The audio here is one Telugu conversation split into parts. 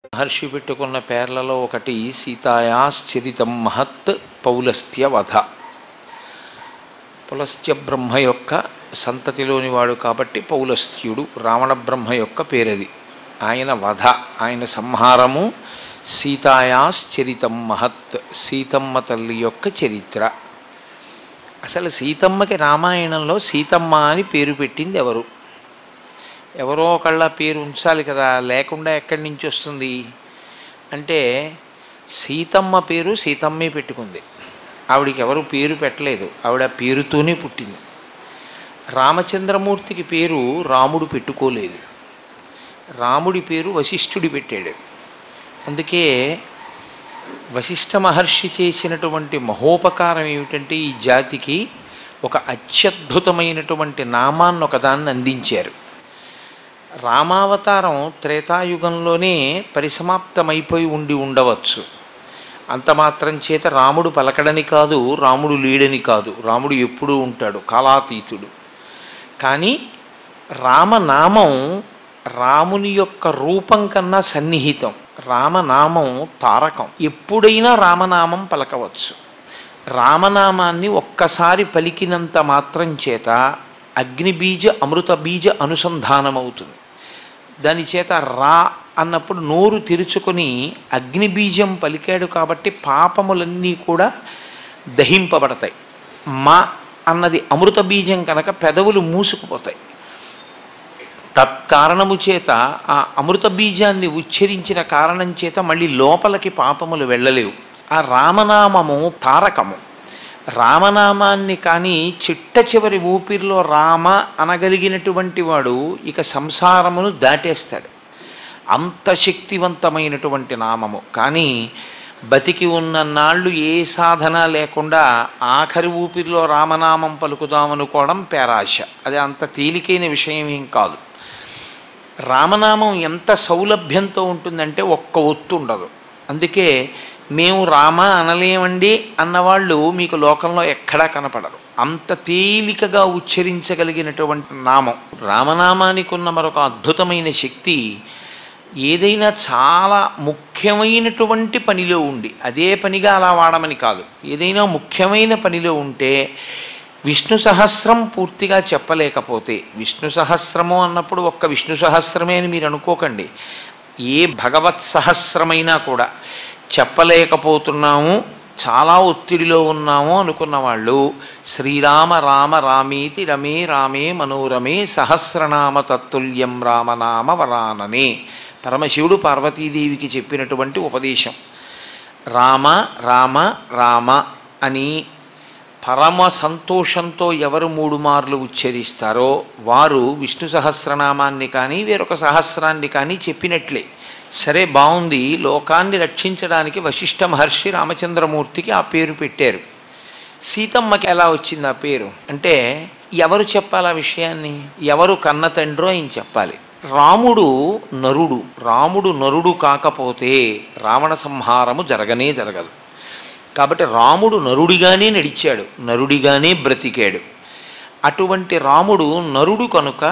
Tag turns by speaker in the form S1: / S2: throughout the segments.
S1: మహర్షి పెట్టుకున్న పేర్లలో ఒకటి సీతాయాశ్చరితం మహత్ పౌలస్త్య వధ. పులస్త్య బ్రహ్మ యొక్క సంతతిలోని వాడు కాబట్టి పౌలస్త్యుడు. రావణ బ్రహ్మ యొక్క పేరది. ఆయన వధ, ఆయన సంహారము. సీతాయాశ్చరితం మహత్, సీతమ్మ తల్లి యొక్క చరిత్ర. అసలు సీతమ్మకి రామాయణంలో సీతమ్మ అని పేరు పెట్టింది ఎవరు? ఎవరో ఒకళ్ళ పేరు ఉంచాలి కదా, లేకుండా ఎక్కడి నుంచి వస్తుంది అంటే సీతమ్మ పేరు సీతమ్మే పెట్టుకుంది. ఆవిడికి ఎవరు పేరు పెట్టలేదు, ఆవిడ పేరుతోనే పుట్టింది. రామచంద్రమూర్తికి పేరు రాముడు పెట్టుకోలేదు, రాముడి పేరు వశిష్ఠుడి పెట్టాడు. అందుకే వశిష్ఠ మహర్షి చేసినటువంటి మహోపకారం ఏమిటంటే ఈ జాతికి ఒక అత్యద్భుతమైనటువంటి నామాన్ని ఒకదాన్ని అందించారు. రామావతారం త్రేతాయుగంలోనే పరిసమాప్తమైపోయి ఉండవచ్చు. అంత మాత్రం చేత రాముడు పలకడని కాదు, రాముడు లేడని కాదు, రాముడు ఎప్పుడూ ఉంటాడు, కాలాతీతుడు. కానీ రామనామం రాముని యొక్క రూపం కన్నా సన్నిహితం. రామనామం తారకం. ఎప్పుడైనా రామనామం పలకవచ్చు. రామనామాన్ని ఒక్కసారి పలికినంత మాత్రం చేత అగ్నిబీజ అమృత బీజ అనుసంధానమవుతుంది. దాని చేత రా అన్నప్పుడు నోరు తెరుచుకొని అగ్నిబీజం పలికాడు కాబట్టి పాపములన్నీ కూడా దహింపబడతాయి. మా అన్నది అమృత బీజం కనుక పెదవులు మూసుకుపోతాయి. తత్కారణము చేత ఆ అమృత బీజాన్ని ఉచ్చరించిన కారణం చేత మళ్ళీ లోపలికి పాపములు వెళ్ళలేవు. ఆ రామనామము తారకము. రామనామాన్ని కానీ చిట్ట చివరి ఊపిరిలో రామ అనగలిగినటువంటి వాడు ఇక సంసారమును దాటేస్తాడు. అంత శక్తివంతమైనటువంటి నామము. కానీ బతికి ఉన్న నాళ్ళు ఏ సాధన లేకుండా ఆఖరి ఊపిరిలో రామనామం పలుకుదామనుకోవడం పేరాశ. అది అంత తేలికైన విషయం ఏం కాదు. రామనామం ఎంత సౌలభ్యంతో ఉంటుందంటే ఒక్క ఒత్తు ఉండదు. అందుకే మేము రామ అనలేమండి అన్నవాళ్ళు మీకు లోకంలో ఎక్కడా కనపడరు. అంత తేలికగా ఉచ్చరించగలిగినటువంటి నామం. రామనామానికి ఉన్న మరొక అద్భుతమైన శక్తి, ఏదైనా చాలా ముఖ్యమైనటువంటి పనిలో ఉండి, అదే పనిగా అలా వాడమని కాదు, ఏదైనా ముఖ్యమైన పనిలో ఉంటే విష్ణు సహస్రం పూర్తిగా చెప్పలేకపోతే, విష్ణు సహస్రము అన్నప్పుడు ఒక్క విష్ణు సహస్రమే అని మీరు అనుకోకండి, ఏ భగవత్ సహస్రమైనా కూడా చెప్పలేకపోతున్నాము, చాలా ఒత్తిడిలో ఉన్నాము అనుకున్న వాళ్ళు శ్రీరామ రామ రామేతి రమే రామే మనోరమే సహస్రనామ తత్తుల్యం రామనామ వరాననే పరమశివుడు పార్వతీదేవికి చెప్పినటువంటి ఉపదేశం. రామ రామ రామ అని పరమ సంతోషంతో ఎవరు 3 మార్లు ఉచ్చరిస్తారో వారు విష్ణు సహస్రనామాన్ని కానీ వేరొక సహస్రాన్ని కానీ చెప్పినట్లే. సరే, బాగుంది. లోకాన్ని రక్షించడానికి వశిష్ఠ మహర్షి రామచంద్రమూర్తికి ఆ పేరు పెట్టారు. సీతమ్మకి ఎలా వచ్చింది ఆ పేరు అంటే ఎవరు చెప్పాలి ఆ విషయాన్ని? ఎవరు కన్న తండ్రో ఆయన చెప్పాలి. రాముడు నరుడు. రాముడు నరుడు కాకపోతే రావణ సంహారము జరగనే జరగదు. కాబట్టి రాముడు నరుడిగానే నడిచాడు, నరుడిగానే బ్రతికాడు. అటువంటి రాముడు నరుడు కనుక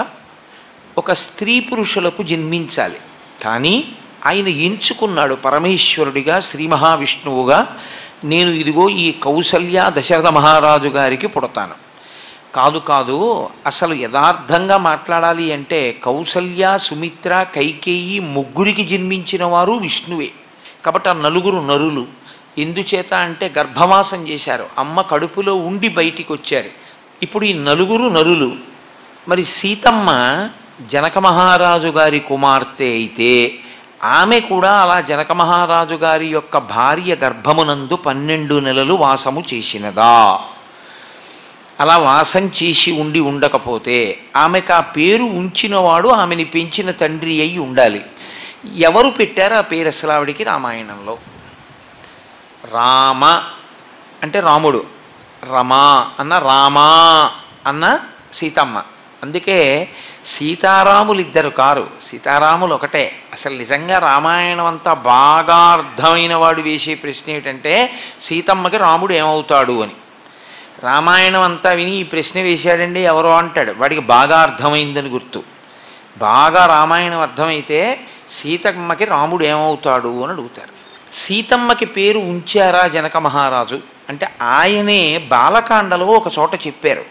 S1: ఒక స్త్రీ పురుషులకు జన్మించాలి. కానీ ఆయన ఎంచుకున్నాడు పరమేశ్వరుడిగా, శ్రీ మహావిష్ణువుగా, నేను ఇదిగో ఈ కౌసల్య దశరథ మహారాజు గారికి పుడతాను. కాదు, అసలు యథార్థంగా మాట్లాడాలి అంటే కౌసల్య సుమిత్ర కైకేయి ముగ్గురికి జన్మించిన వారు విష్ణువే. కాబట్టి ఆ 4 నరులు. ఎందుచేత అంటే గర్భవాసం చేశారు, అమ్మ కడుపులో ఉండి బయటికి వచ్చారు. ఇప్పుడు ఈ 4 నరులు. మరి సీతమ్మ జనక మహారాజు గారి కుమార్తె అయితే ఆమె కూడా అలా జనక మహారాజు గారి యొక్క భార్య గర్భమునందు 12 నెలలు వాసము చేసినదా? అలా వాసం చేసి ఉండకపోతే ఆమెకు ఆ పేరు ఉంచినవాడు ఆమెని పెంచిన తండ్రి అయి ఉండాలి. ఎవరు పెట్టారు ఆ పేరు అసలు ఆవిడికి? రామాయణంలో రామ అంటే రాముడు, రమా అన్న రామా అన్న సీతమ్మ. అందుకే సీతారాములు ఇద్దరు కారు, సీతారాములు ఒకటే. అసలు నిజంగా రామాయణం అంతా బాగా అర్థమైన వాడు వేసే ప్రశ్న ఏమిటంటే సీతమ్మకి రాముడు ఏమవుతాడు అని. రామాయణం అంతా విని ఈ ప్రశ్న వేశాడండి ఎవరో అంటాడు, వాడికి బాగా అర్థమైందని గుర్తు. బాగా రామాయణం అర్థమైతే సీతమ్మకి రాముడు ఏమవుతాడు అని అడుగుతారు. సీతమ్మకి పేరు ఉంచారా జనక మహారాజు అంటే ఆయనే బాలకాండలో ఒక చోట చెప్పారు.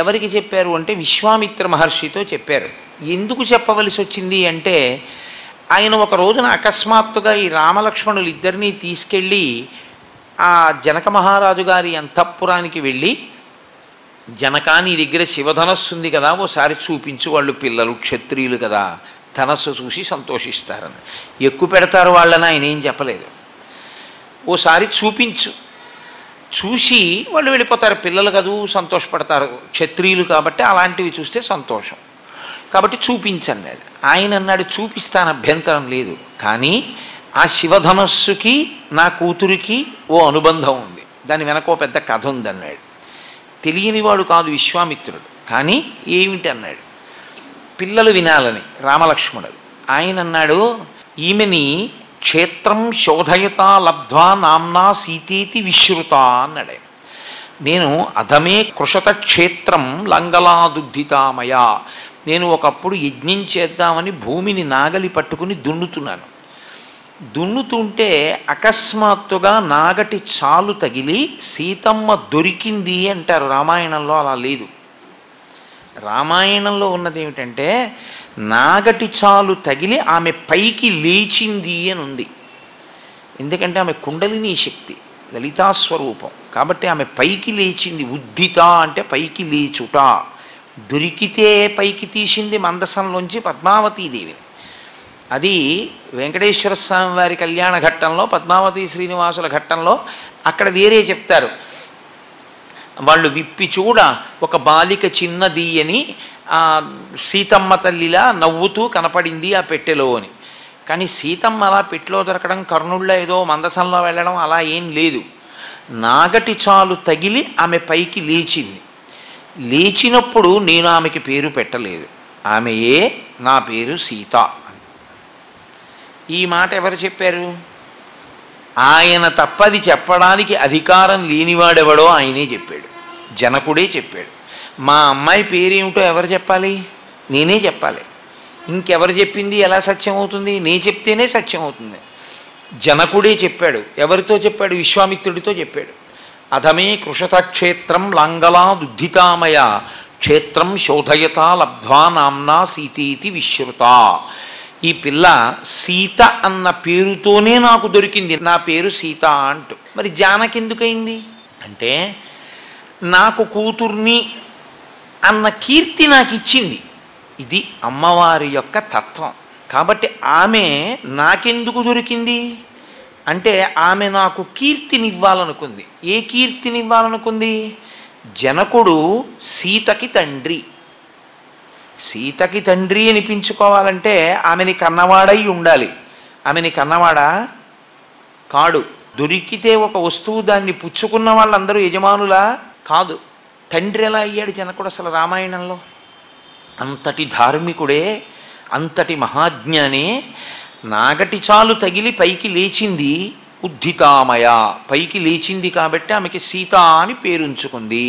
S1: ఎవరికి చెప్పారు అంటే విశ్వామిత్ర మహర్షితో చెప్పారు. ఎందుకు చెప్పవలసి వచ్చింది అంటే ఆయన ఒక రోజున అకస్మాత్తుగా ఈ రామలక్ష్మణులు ఇద్దరినీ తీసుకెళ్ళి ఆ జనక మహారాజు గారి అంతఃపురానికి వెళ్ళి, జనకా నీ దగ్గర శివధనస్సు ఉంది కదా, ఓసారి చూపించు, వాళ్ళు పిల్లలు క్షత్రియులు కదా, ధనస్సు చూసి సంతోషిస్తారని. ఎక్కువ పెడతారు వాళ్ళని ఆయన ఏం చెప్పలేదు. ఓసారి చూపించు, చూసి వాళ్ళు వెళ్ళిపోతారు, పిల్లలు కదూ సంతోషపడతారు, క్షత్రియులు కాబట్టి అలాంటివి చూస్తే సంతోషం కాబట్టి చూపించండి. ఆయన అన్నాడు చూపిస్తాను, అభ్యంతరం లేదు, కానీ ఆ శివధనస్సుకి నా కూతురికి ఓ అనుబంధం ఉంది, దాని వెనక ఓ పెద్ద కథ ఉందన్నాడు. తెలియనివాడు కాదు విశ్వామిత్రుడు, కానీ ఏమిటి అన్నాడు. పిల్లలు వినాలని రామలక్ష్మణుడు. ఆయన అన్నాడు ఈమెని క్షేత్రం శోధయత లబ్ధ్వా నామ్నా సీతేతి విశ్రుత అన్నాడు. నేను అధమే కృషత క్షేత్రం లంగలాదుద్ధితామయ, నేను ఒకప్పుడు యజ్ఞం చేద్దామని భూమిని నాగలి పట్టుకుని దున్నుతున్నాను. దున్నుతుంటే అకస్మాత్తుగా నాగటి చాలు తగిలి సీతమ్మ దొరికింది అంటారు. రామాయణంలో అలా లేదు. రామాయణంలో ఉన్నది ఏమిటంటే నాగటి చాలు తగిలి ఆమె పైకి లేచింది అని ఉంది. ఎందుకంటే ఆమె కుండలిని శక్తి, లలితాస్వరూపం కాబట్టి ఆమె పైకి లేచింది. ఉద్ధిత అంటే పైకి లేచుట. దొరికితే పైకి తీసింది మందసంలోంచి పద్మావతీదేవిని. అది వెంకటేశ్వర స్వామి వారి కళ్యాణ ఘట్టంలో, పద్మావతి శ్రీనివాసుల ఘట్టంలో అక్కడ వేరే చెప్తారు. వాళ్ళు విప్పి చూడ ఒక బాలిక చిన్నది అని సీతమ్మ తల్లిలా నవ్వుతూ కనపడింది ఆ పెట్టెలో అని. కానీ సీతమ్మ అలా పెట్టెలో దొరకడం, కర్ణుళ్ళ ఏదో మందసంలో వెళ్ళడం అలా ఏం లేదు. నాగటి చాలు తగిలి ఆమె పైకి లేచింది. లేచినప్పుడు నేను ఆమెకి పేరు పెట్టలేదు, ఆమెయే నా పేరు సీత. ఈ మాట ఎవరు చెప్పారు? ఆయన తప్పది చెప్పడానికి అధికారం లేనివాడెవడో ఆయనే చెప్పాడు, జనకుడే చెప్పాడు. మా అమ్మాయి పేరేమిటో ఎవరు చెప్పాలి? నేనే చెప్పాలి. ఇంకెవరు చెప్పింది ఎలా సత్యం అవుతుంది? నే చెప్తేనే సత్యం అవుతుంది. జనకుడే చెప్పాడు. ఎవరితో చెప్పాడు? విశ్వామిత్రుడితో చెప్పాడు. అధమే కృషత క్షేత్రం లాంగలాదుద్ధితామయ క్షేత్రం శోధయత లబ్ధ్వా నామ్నా సీతేతి విశ్రుత. ఈ పిల్ల సీత అన్న పేరుతోనే నాకు దొరికింది, నా పేరు సీత అంటూ. మరి జానకి ఎందుకయింది అంటే నాకు కూతుర్ని అన్న కీర్తి నాకు ఇచ్చింది. ఇది అమ్మవారి యొక్క తత్వం. కాబట్టి ఆమె నాకెందుకు దొరికింది అంటే ఆమె నాకు కీర్తినివ్వాలనుకుంది. ఏ కీర్తినివ్వాలనుకుంది? జనకుడు సీతకి తండ్రి. సీతకి తండ్రి అనిపించుకోవాలంటే ఆమెని కన్నవాడై ఉండాలి. ఆమెని కన్నవాడా కాడు. దొరికితే ఒక వస్తువు దాన్ని పుచ్చుకున్న వాళ్ళందరూ యజమానులా కాదు. తండ్రి ఎలా అయ్యాడు జనకుడు అసలు రామాయణంలో? అంతటి ధార్మికుడే, అంతటి మహాజ్ఞానే. నాగటి చాలు తగిలి పైకి లేచింది, ఉద్ధితామయ, పైకి లేచింది కాబట్టి ఆమెకి సీత అని పేరుంచుకుంది.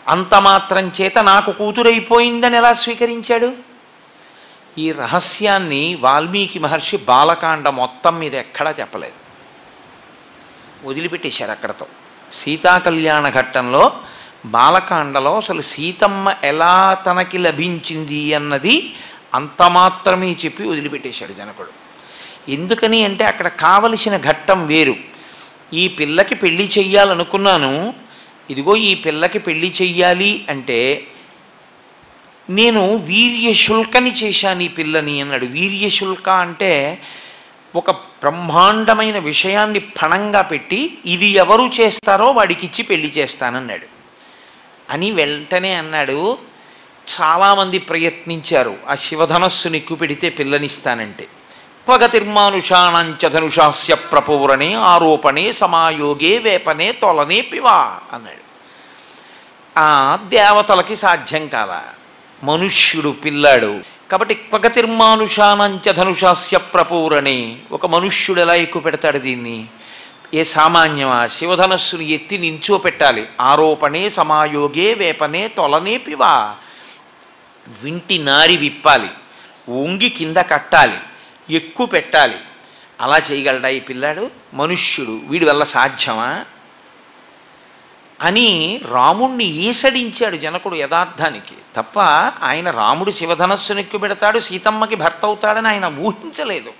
S1: అంత మాత్రం చేత నాకు కూతురైపోయిందని ఎలా స్వీకరించాడు? ఈ రహస్యాన్ని వాల్మీకి మహర్షి బాలకాండ మొత్తం మీద ఎక్కడా చెప్పలేదు, వదిలిపెట్టేశారు అక్కడతో. సీతా కళ్యాణ ఘట్టంలో బాలకాండలో అసలు సీతమ్మ ఎలా తనకి లభించింది అన్నది అంత మాత్రమే చెప్పి వదిలిపెట్టేశాడు జనకుడు. ఎందుకని అంటే అక్కడ కావలసిన ఘట్టం వేరు. ఈ పిల్లకి పెళ్లి చెయ్యాలనుకున్నాను, ఇదిగో ఈ పిల్లకి పెళ్లి చెయ్యాలి అంటే నేను వీర్యశుల్కని చేశాను ఈ పిల్లని అన్నాడు. వీర్యశుల్క అంటే ఒక బ్రహ్మాండమైన విషయాన్ని పణంగా పెట్టి ఇది ఎవరు చేస్తారో వాడికి ఇచ్చి పెళ్లి చేస్తానన్నాడు. అని వెంటనే అన్నాడు, చాలామంది ప్రయత్నించారు ఆ శివధనస్సుని ఎక్కువ పెడితే పిల్లనిస్తానంటే. పగతిర్మానుషాణంచ ధనుషాస్య ప్రపూరణే ఆరోపణే సమాయోగే వేపనే తొలనే పివా అన్నాడు. ఆ దేవతలకి సాధ్యం కాదా, మనుష్యుడు పిల్లాడు కాబట్టి పగతిర్మానుషాణంచ ధనుషాస్య ప్రపూరణే, ఒక మనుష్యుడు ఎలా ఎక్కువ పెడతాడు దీన్ని? ఏ సామాన్యమా? శివధనస్సును ఎత్తి నించో పెట్టాలి. ఆరోపణే సమాయోగే వేపనే తొలనే పివా, వింటి నారి విప్పాలి, ఒంగి కింద కట్టాలి, ఎక్కువ పెట్టాలి. అలా చేయగలడా ఈ పిల్లాడు? మనుష్యుడు, వీడి వల్ల సాధ్యమా అని రాముణ్ణి ఈసడించాడు జనకుడు యథార్థానికి. తప్ప ఆయన రాముడు శివధనస్సును ఎక్కువ పెడతాడు, సీతమ్మకి భర్త అవుతాడని ఆయన ఊహించలేదు.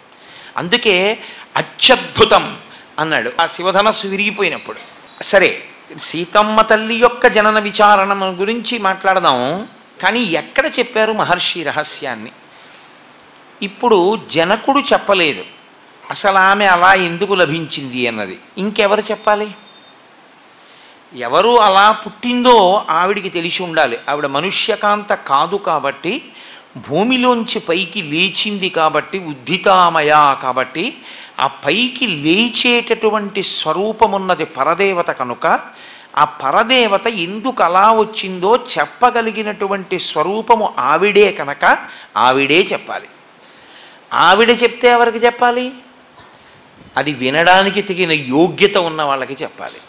S1: అందుకే అత్యద్భుతం అన్నాడు ఆ శివధనస్సు విరిగిపోయినప్పుడు. సరే, సీతమ్మ తల్లి యొక్క జనన విచారణ గురించి మాట్లాడదాం. కానీ ఎక్కడ చెప్పారు మహర్షి రహస్యాన్ని? ఇప్పుడు జనకుడు చెప్పలేదు అసలు ఆమె అలా ఎందుకు లభించింది అన్నది. ఇంకెవరు చెప్పాలి? ఎవరు అలా పుట్టిందో ఆవిడికి తెలిసి ఉండాలి. ఆవిడ మనుష్యకాంత కాదు కాబట్టి, భూమిలోంచి పైకి లేచింది కాబట్టి, ఉద్ధితామయ కాబట్టి, ఆ పైకి లేచేటటువంటి స్వరూపమున్నది పరదేవత కనుక, ఆ పరదేవత ఎందుకు అలా వచ్చిందో చెప్పగలిగినటువంటి స్వరూపము ఆవిడే కనుక ఆవిడే చెప్పాలి. ఆవిడ చెప్తే ఎవరికి చెప్పాలి? అది వినడానికి తగిన యోగ్యత ఉన్న వాళ్ళకి చెప్పాలి.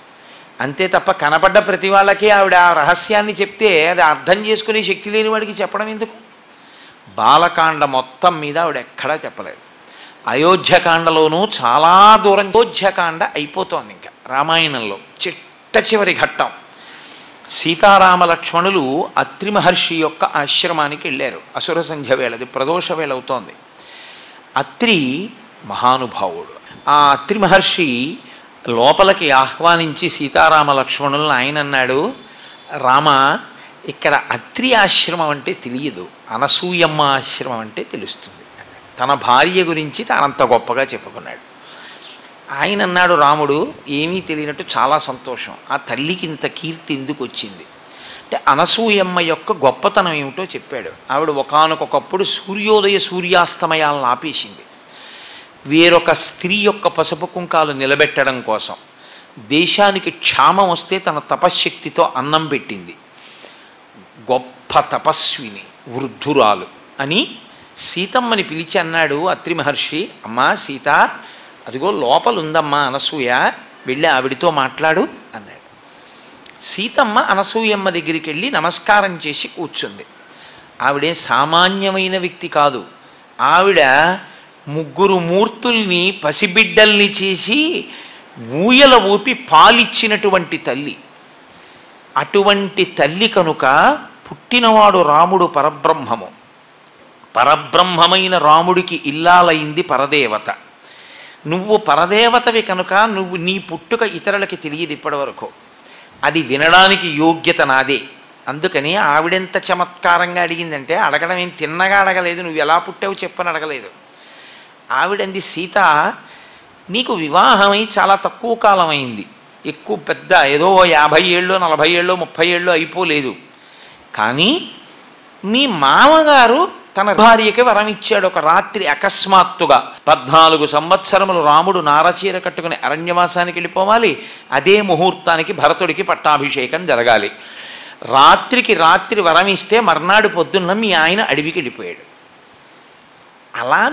S1: అంతే తప్ప కనపడ్డ ప్రతి వాళ్ళకి ఆవిడ ఆ రహస్యాన్ని చెప్తే అది అర్థం చేసుకునే శక్తి లేని వాడికి చెప్పడం ఎందుకు? బాలకాండ మొత్తం మీద ఆవిడ ఎక్కడా చెప్పలేదు. అయోధ్యకాండలోనూ చాలా దూరం అయోధ్యకాండ అయిపోతోంది. ఇంకా రామాయణంలో చిట్ట చివరి ఘట్టం. సీతారామ లక్ష్మణులు అత్రి మహర్షి యొక్క ఆశ్రమానికి వెళ్ళారు. అసుర సంధ్య వేళది, ప్రదోష వేళ అవుతోంది. అత్రి మహానుభావుడు. ఆ అత్రి మహర్షి లోపలికి ఆహ్వానించి సీతారామ లక్ష్మణులను ఆయన అన్నాడు, రామ, ఇక్కడ అత్రి ఆశ్రమం అంటే తెలియదు, అనసూయమ్మ ఆశ్రమం అంటే తెలుస్తుంది. తన భార్య గురించి తానంత గొప్పగా చెప్పుకున్నాడు. ఆయన అన్నాడు, రాముడు ఏమీ తెలియనట్టు చాలా సంతోషం, ఆ తల్లికి ఇంత కీర్తి ఎందుకు వచ్చింది అంటే అనసూయమ్మ యొక్క గొప్పతనం ఏమిటో చెప్పాడు. ఆవిడ ఒకానొకప్పుడు సూర్యోదయ సూర్యాస్తమయాలను ఆపేసింది. వేరొక స్త్రీ యొక్క పసుపు కుంకాలు నిలబెట్టడం కోసం దేశానికి క్షామం వస్తే తన తపశ్శక్తితో అన్నం పెట్టింది. గొప్ప తపస్విని, వృద్ధురాలు అని సీతమ్మని పిలిచి అన్నాడు అత్రి మహర్షి, అమ్మా సీత, అదిగో లోపలుందమ్మా అనసూయ, వెళ్ళి ఆవిడితో మాట్లాడు అన్నాడు. సీతమ్మ అనసూయమ్మ దగ్గరికి వెళ్ళి నమస్కారం చేసి కూర్చుంది. ఆవిడే సామాన్యమైన వ్యక్తి కాదు. ఆవిడ ముగ్గురు మూర్తుల్ని పసిబిడ్డల్ని చేసి ఊయల ఊపి పాలిచ్చినటువంటి తల్లి. అటువంటి తల్లి కనుక పుట్టినవాడు రాముడు పరబ్రహ్మము. పరబ్రహ్మమైన రాముడికి ఇల్లాలైంది పరదేవత. నువ్వు పరదేవతవి కనుక నీ పుట్టుక ఇతరులకి తెలియదు ఇప్పటివరకు. అది వినడానికి యోగ్యత నాదే. అందుకని ఆవిడెంత చమత్కారంగా అడిగిందంటే, అడగడం ఏం తిన్నగా అడగలేదు, నువ్వు ఎలా పుట్టావు చెప్పని అడగలేదు. ఆవిడంది, సీత, నీకు వివాహమై చాలా తక్కువ కాలం అయింది, ఎక్కువ పెద్ద ఏదో 50 ఏళ్ళు 40 ఏళ్ళు 30 ఏళ్ళు అయిపోలేదు. కానీ మీ మామగారు తన భార్యకి వరం ఇచ్చాడు. ఒక రాత్రి అకస్మాత్తుగా 14 సంవత్సరములు రాముడు నారచీర కట్టుకుని అరణ్యవాసానికి వెళ్ళిపోవాలి. అదే ముహూర్తానికి భరతుడికి పట్టాభిషేకం జరగాలి. రాత్రికి రాత్రి వరం ఇస్తే మర్నాడు పొద్దున్న మీ ఆయన అడవికి వెళ్ళిపోయాడు. అలా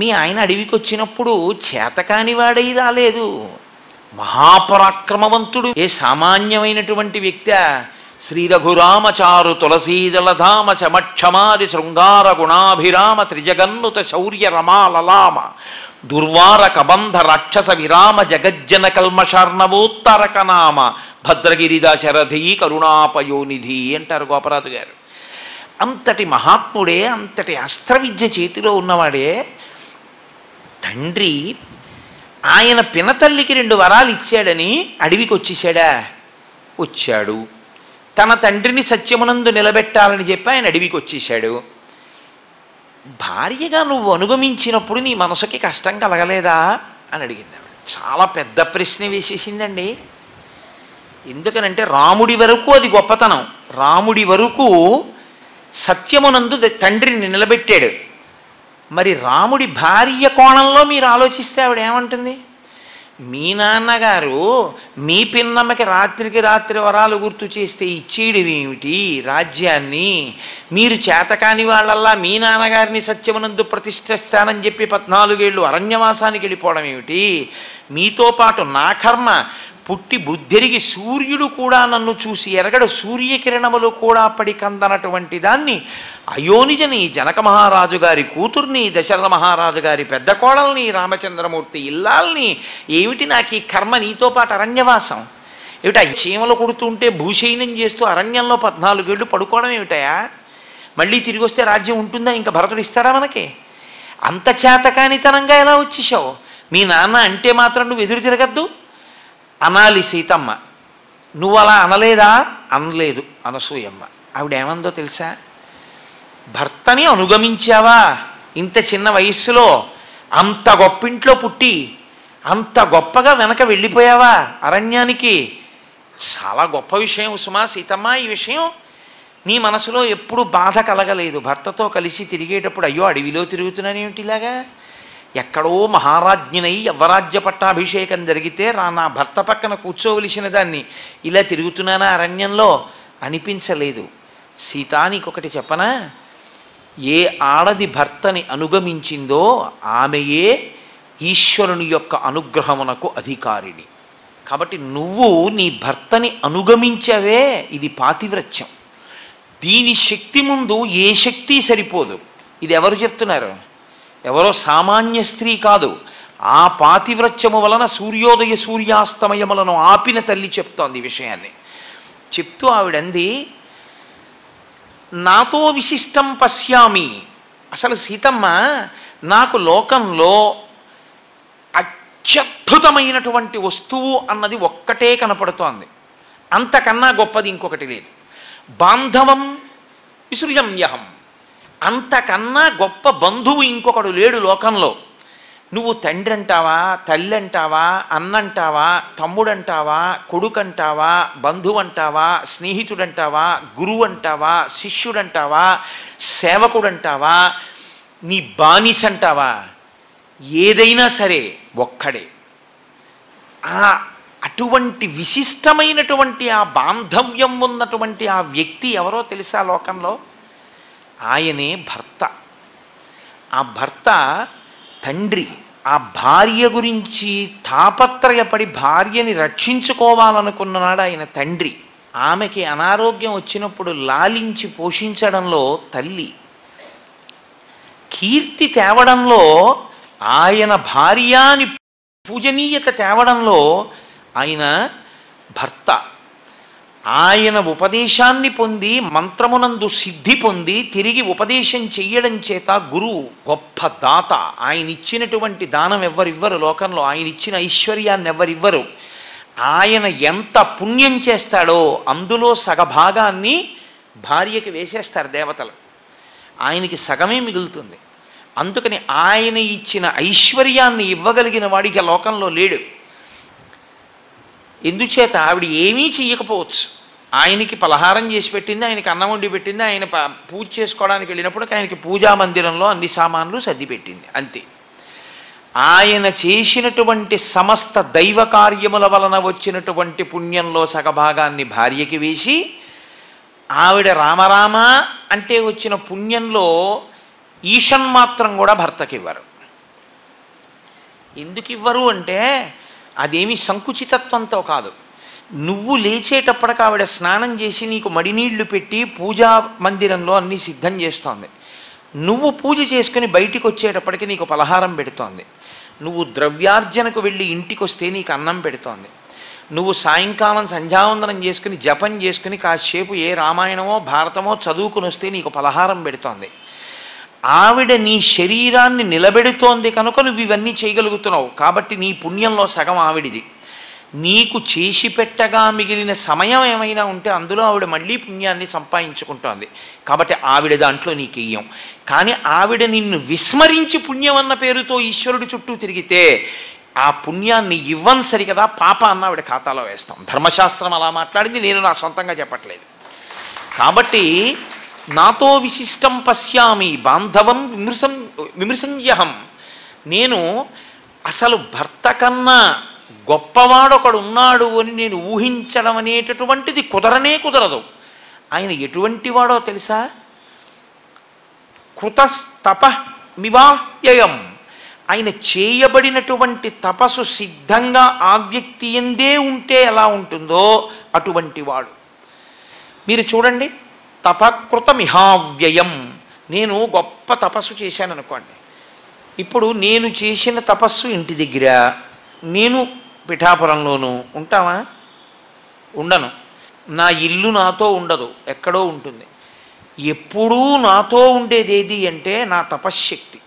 S1: మీ ఆయన అడవికి వచ్చినప్పుడు చేతకాని వాడై రాలేదు, మహాపరాక్రమవంతుడు. ఏ సామాన్యమైనటువంటి వ్యక్తి. శ్రీ రఘురామచారు తులసీదలధామ శమక్షమారి శృంగార గుణాభిరామ త్రిజగన్నుత శౌర్య రమాలలామ దుర్వార కబంధ రాక్షస విరామ జగజ్జన కల్మషార్ణవోత్తరకనామ భద్రగిరిదాశరథి కరుణాపయోనిధి అంటారు గోపరాజు గారు. అంతటి మహాత్ముడే, అంతటి అస్త్రవిద్య చేతిలో ఉన్నవాడే తండ్రి. ఆయన పినతల్లికి 2 వరాలు ఇచ్చాడని అడవికి వచ్చేసాడా? వచ్చాడు. తన తండ్రిని సత్యమునందు నిలబెట్టాలని చెప్పి ఆయన అడవికి వచ్చేసాడు. భార్యగా నువ్వు అనుగమించినప్పుడు నీ మనసుకి కష్టం కలగలేదా అని అడిగింది. చాలా పెద్ద ప్రశ్న వేసేసిందండి. ఎందుకనంటే రాముడి వరకు అది గొప్పతనం. రాముడి వరకు సత్యమునందు తండ్రిని నిలబెట్టాడు. మరి రాముడి భార్య కోణంలో మీరు ఆలోచిస్తే ఆవిడ ఏమంటుంది? మీ నాన్నగారు మీ పిన్నమ్మకి రాత్రికి రాత్రి వరాలు గుర్తు చేస్తే ఇచ్చేయడం ఏమిటి రాజ్యాన్ని? మీరు చేతకాని వాళ్ళల్లా మీ నాన్నగారిని సత్యమునందు ప్రతిష్ఠిస్తానని చెప్పి 14 ఏళ్ళు అరణ్యవాసానికి వెళ్ళిపోవడం ఏమిటి? మీతో పాటు నా కర్మ పుట్టి బుద్ధిరిగి సూర్యుడు కూడా నన్ను చూసి ఎరగడు, సూర్యకిరణములు కూడా పడి కందనటువంటి దాన్ని అయోనిజని, జనక మహారాజు గారి కూతుర్ని, దశరథ మహారాజు గారి పెద్ద కోడల్ని, రామచంద్రమూర్తి ఇల్లాల్ని, ఏమిటి నాకు ఈ కర్మ, నీతో పాటు అరణ్యవాసం ఏమిటా, చీమలు కొడుతుంటే భూశయనం చేస్తూ అరణ్యంలో 14 ఏళ్ళు పడుకోవడం ఏమిటయా, మళ్ళీ తిరిగి వస్తే రాజ్యం ఉంటుందా, ఇంకా భరతుడు ఇస్తాడా మనకి, అంత చేతకానితనంగా ఎలా వచ్చేసావు, మీ నాన్న అంటే మాత్రం నువ్వు ఎదురు తిరగద్దు అనాలి సీతమ్మ. నువ్వు అలా అనలేదా, అనలేదు అనసూయమ్మ. ఆవిడేమందో తెలుసా, భర్తని అనుగమించావా ఇంత చిన్న వయస్సులో, అంత గొప్పింట్లో పుట్టి అంత గొప్పగా వెనక వెళ్ళిపోయావా అరణ్యానికి, చాలా గొప్ప విషయం సుమా సీతమ్మ. ఈ విషయం నీ మనసులో ఎప్పుడు బాధ కలగలేదు, భర్తతో కలిసి తిరిగేటప్పుడు అయ్యో అడవిలో తిరుగుతున్నానేమిటిలాగా, ఎక్కడో మహారాజ్ఞినై యవ్వరాజ్య పట్టాభిషేకం జరిగితే నా భర్త పక్కన కూర్చోవలసిన దాన్ని ఇలా తిరుగుతున్నానా అరణ్యంలో అనిపించలేదు. సీత నీకొకటి చెప్పనా, ఏ ఆడది భర్తని అనుగమించిందో ఆమెయే ఈశ్వరుని యొక్క అనుగ్రహమునకు అధికారిణి. కాబట్టి నువ్వు నీ భర్తని అనుగమించవే, ఇది పాతివ్రత్యం. దీని శక్తి ముందు ఏ శక్తి సరిపోదు. ఇది ఎవరు చెప్తున్నారు, ఎవరో సామాన్య స్త్రీ కాదు, ఆ పాతివ్రత్యము వలన సూర్యోదయ సూర్యాస్తమయములను ఆపిన తల్లి చెప్తోంది ఈ విషయాన్ని. చెప్తూ ఆవిడంది, నాతో విశిష్టం పశ్యామి. అసలు సీతమ్మ, నాకు లోకంలో అత్యద్భుతమైనటువంటి వస్తువు అన్నది ఒక్కటే కనపడుతోంది, అంతకన్నా గొప్పది ఇంకొకటి లేదు. బాంధవం విసృజమ్యహం, అంతకన్నా గొప్ప బంధువు ఇంకొకడు లేడు లోకంలో. నువ్వు తండ్రి అంటావా, తల్లి అంటావా, అన్నంటావా, తమ్ముడంటావా, కొడుకంటావా, బంధువు అంటావా, స్నేహితుడంటావా, గురువు అంటావా, శిష్యుడంటావా, సేవకుడంటావా, నీ బానిసంటావా, ఏదైనా సరే ఒక్కడే. అటువంటి విశిష్టమైనటువంటి ఆ బాంధవ్యం ఉన్నటువంటి ఆ వ్యక్తి ఎవరో తెలుసా లోకంలో, ఆయనే భర్త. ఆ భర్త తండ్రి. ఆ భార్య గురించి తాపత్రయపడి భార్యని రక్షించుకోవాలనుకున్నాడు ఆయన తండ్రి. ఆమెకి అనారోగ్యం వచ్చినప్పుడు లాలించి పోషించడంలో తల్లి, కీర్తి తేవడంలో ఆయన భార్యాని పూజనీయత తేవడంలో ఆయన భర్త. ఆయన ఉపదేశాన్ని పొంది మంత్రమునందు సిద్ధి పొంది తిరిగి ఉపదేశం చెయ్యడం చేత గురువు గొప్ప దాత. ఆయన ఇచ్చినటువంటి దానం ఎవ్వరివ్వరు లోకంలో, ఆయన ఇచ్చిన ఐశ్వర్యాన్ని ఎవ్వరివ్వరు. ఆయన ఎంత పుణ్యం చేస్తాడో అందులో సగభాగాన్ని భార్యకి వేసేస్తారు దేవతలు, ఆయనకి సగమే మిగులుతుంది. అందుకని ఆయన ఇచ్చిన ఐశ్వర్యాన్ని ఇవ్వగలిగిన వాడికి లోకంలో లేడు. ఎందుచేత ఆవిడ ఏమీ చెయ్యకపోవచ్చు, ఆయనకి పలహారం చేసి పెట్టింది, ఆయనకి అన్నం వండి పెట్టింది, ఆయన పూజ చేసుకోవడానికి వెళ్ళినప్పుడు ఆయనకి పూజా మందిరంలో అన్ని సామాన్లు సర్ది పెట్టింది, అంతే. ఆయన చేసినటువంటి సమస్త దైవ కార్యముల వలన వచ్చినటువంటి పుణ్యంలో సగభాగాన్ని భార్యకి వేసి, ఆవిడ రామరామ అంటే వచ్చిన పుణ్యంలో ఈషన్మాత్రం కూడా భర్తకి ఇవ్వరు. ఎందుకు ఇవ్వరు అంటే అదేమి సంకుచితత్వంతో కాదు. నువ్వు లేచేటప్పటికి ఆవిడ స్నానం చేసి నీకు మడినీళ్లు పెట్టి పూజా మందిరంలో అన్నీ సిద్ధం చేస్తోంది. నువ్వు పూజ చేసుకుని బయటికి వచ్చేటప్పటికి నీకు పలహారం పెడుతోంది. నువ్వు ద్రవ్యార్జనకు వెళ్ళి ఇంటికి వస్తే నీకు అన్నం పెడుతోంది. నువ్వు సాయంకాలం సంధ్యావందనం చేసుకుని జపం చేసుకుని కాసేపు ఏ రామాయణమో భారతమో చదువుకుని వస్తే నీకు పలహారం పెడుతోంది. ఆవిడ నీ శరీరాన్ని నిలబెడుతోంది కనుక నువ్వు ఇవన్నీ చేయగలుగుతున్నావు. కాబట్టి నీ పుణ్యంలో సగం ఆవిడిది. నీకు చేసి పెట్టగా మిగిలిన సమయం ఏమైనా ఉంటే అందులో ఆవిడ మళ్ళీ పుణ్యాన్ని సంపాదించుకుంటోంది. కాబట్టి ఆవిడ దాంట్లో నీకు ఇయ్యం. కానీ ఆవిడ నిన్ను విస్మరించి పుణ్యం అన్న పేరుతో ఈశ్వరుడి చుట్టూ తిరిగితే ఆ పుణ్యాన్ని ఇవ్వని సరికదా పాప అన్న ఆవిడ ఖాతాలో వేస్తాం. ధర్మశాస్త్రం అలా మాట్లాడింది, నేను నా సొంతంగా చెప్పట్లేదు. కాబట్టి నాతో విశిష్టం పశ్యామి బాంధవం విమృశంజహం. నేను అసలు భర్త కన్నా గొప్పవాడొకడు ఉన్నాడు అని నేను ఊహించడం అనేటటువంటిది కుదరనే కుదరదు. ఆయన ఎటువంటి వాడో తెలుసా? కృతస్తప మివాయయం. ఆయన చేయబడినటువంటి తపస్సు సిద్ధంగా ఆ వ్యక్తి ఎందే ఉంటే ఎలా ఉంటుందో అటువంటి వాడు. మీరు చూడండి, తపకృతమిహావ్యయం. నేను గొప్ప తపస్సు చేశాను అనుకోండి. ఇప్పుడు నేను చేసిన తపస్సు ఇంటి దగ్గర, నేను పిఠాపురంలోనూ ఉంటావా? ఉండను. నా ఇల్లు నాతో ఉండదు, ఎక్కడో ఉంటుంది. ఎప్పుడూ నాతో ఉండేది ఏది అంటే నా తపశ్శక్తి.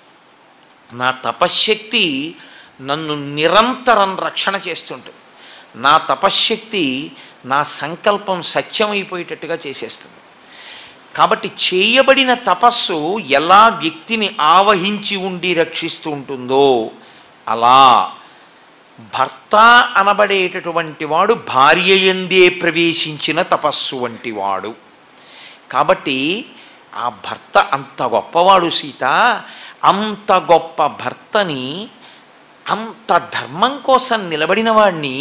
S1: నా తపశ్శక్తి నన్ను నిరంతరం రక్షణ చేస్తుంటుంది. నా తపశ్శక్తి నా సంకల్పం సత్యమైపోయేటట్టుగా చేసేస్తుంది. కాబట్టి చేయబడిన తపస్సు ఎలా వ్యక్తిని ఆవహించి ఉండి రక్షిస్తూ ఉంటుందో అలా భర్త అనబడేటటువంటి వాడు భార్య యందే ప్రవేశించిన తపస్సు వంటి వాడు. కాబట్టి ఆ భర్త అంత గొప్పవాడు. సీత అంత గొప్ప భర్తని, అంత ధర్మం కోసం నిలబడిన వాడిని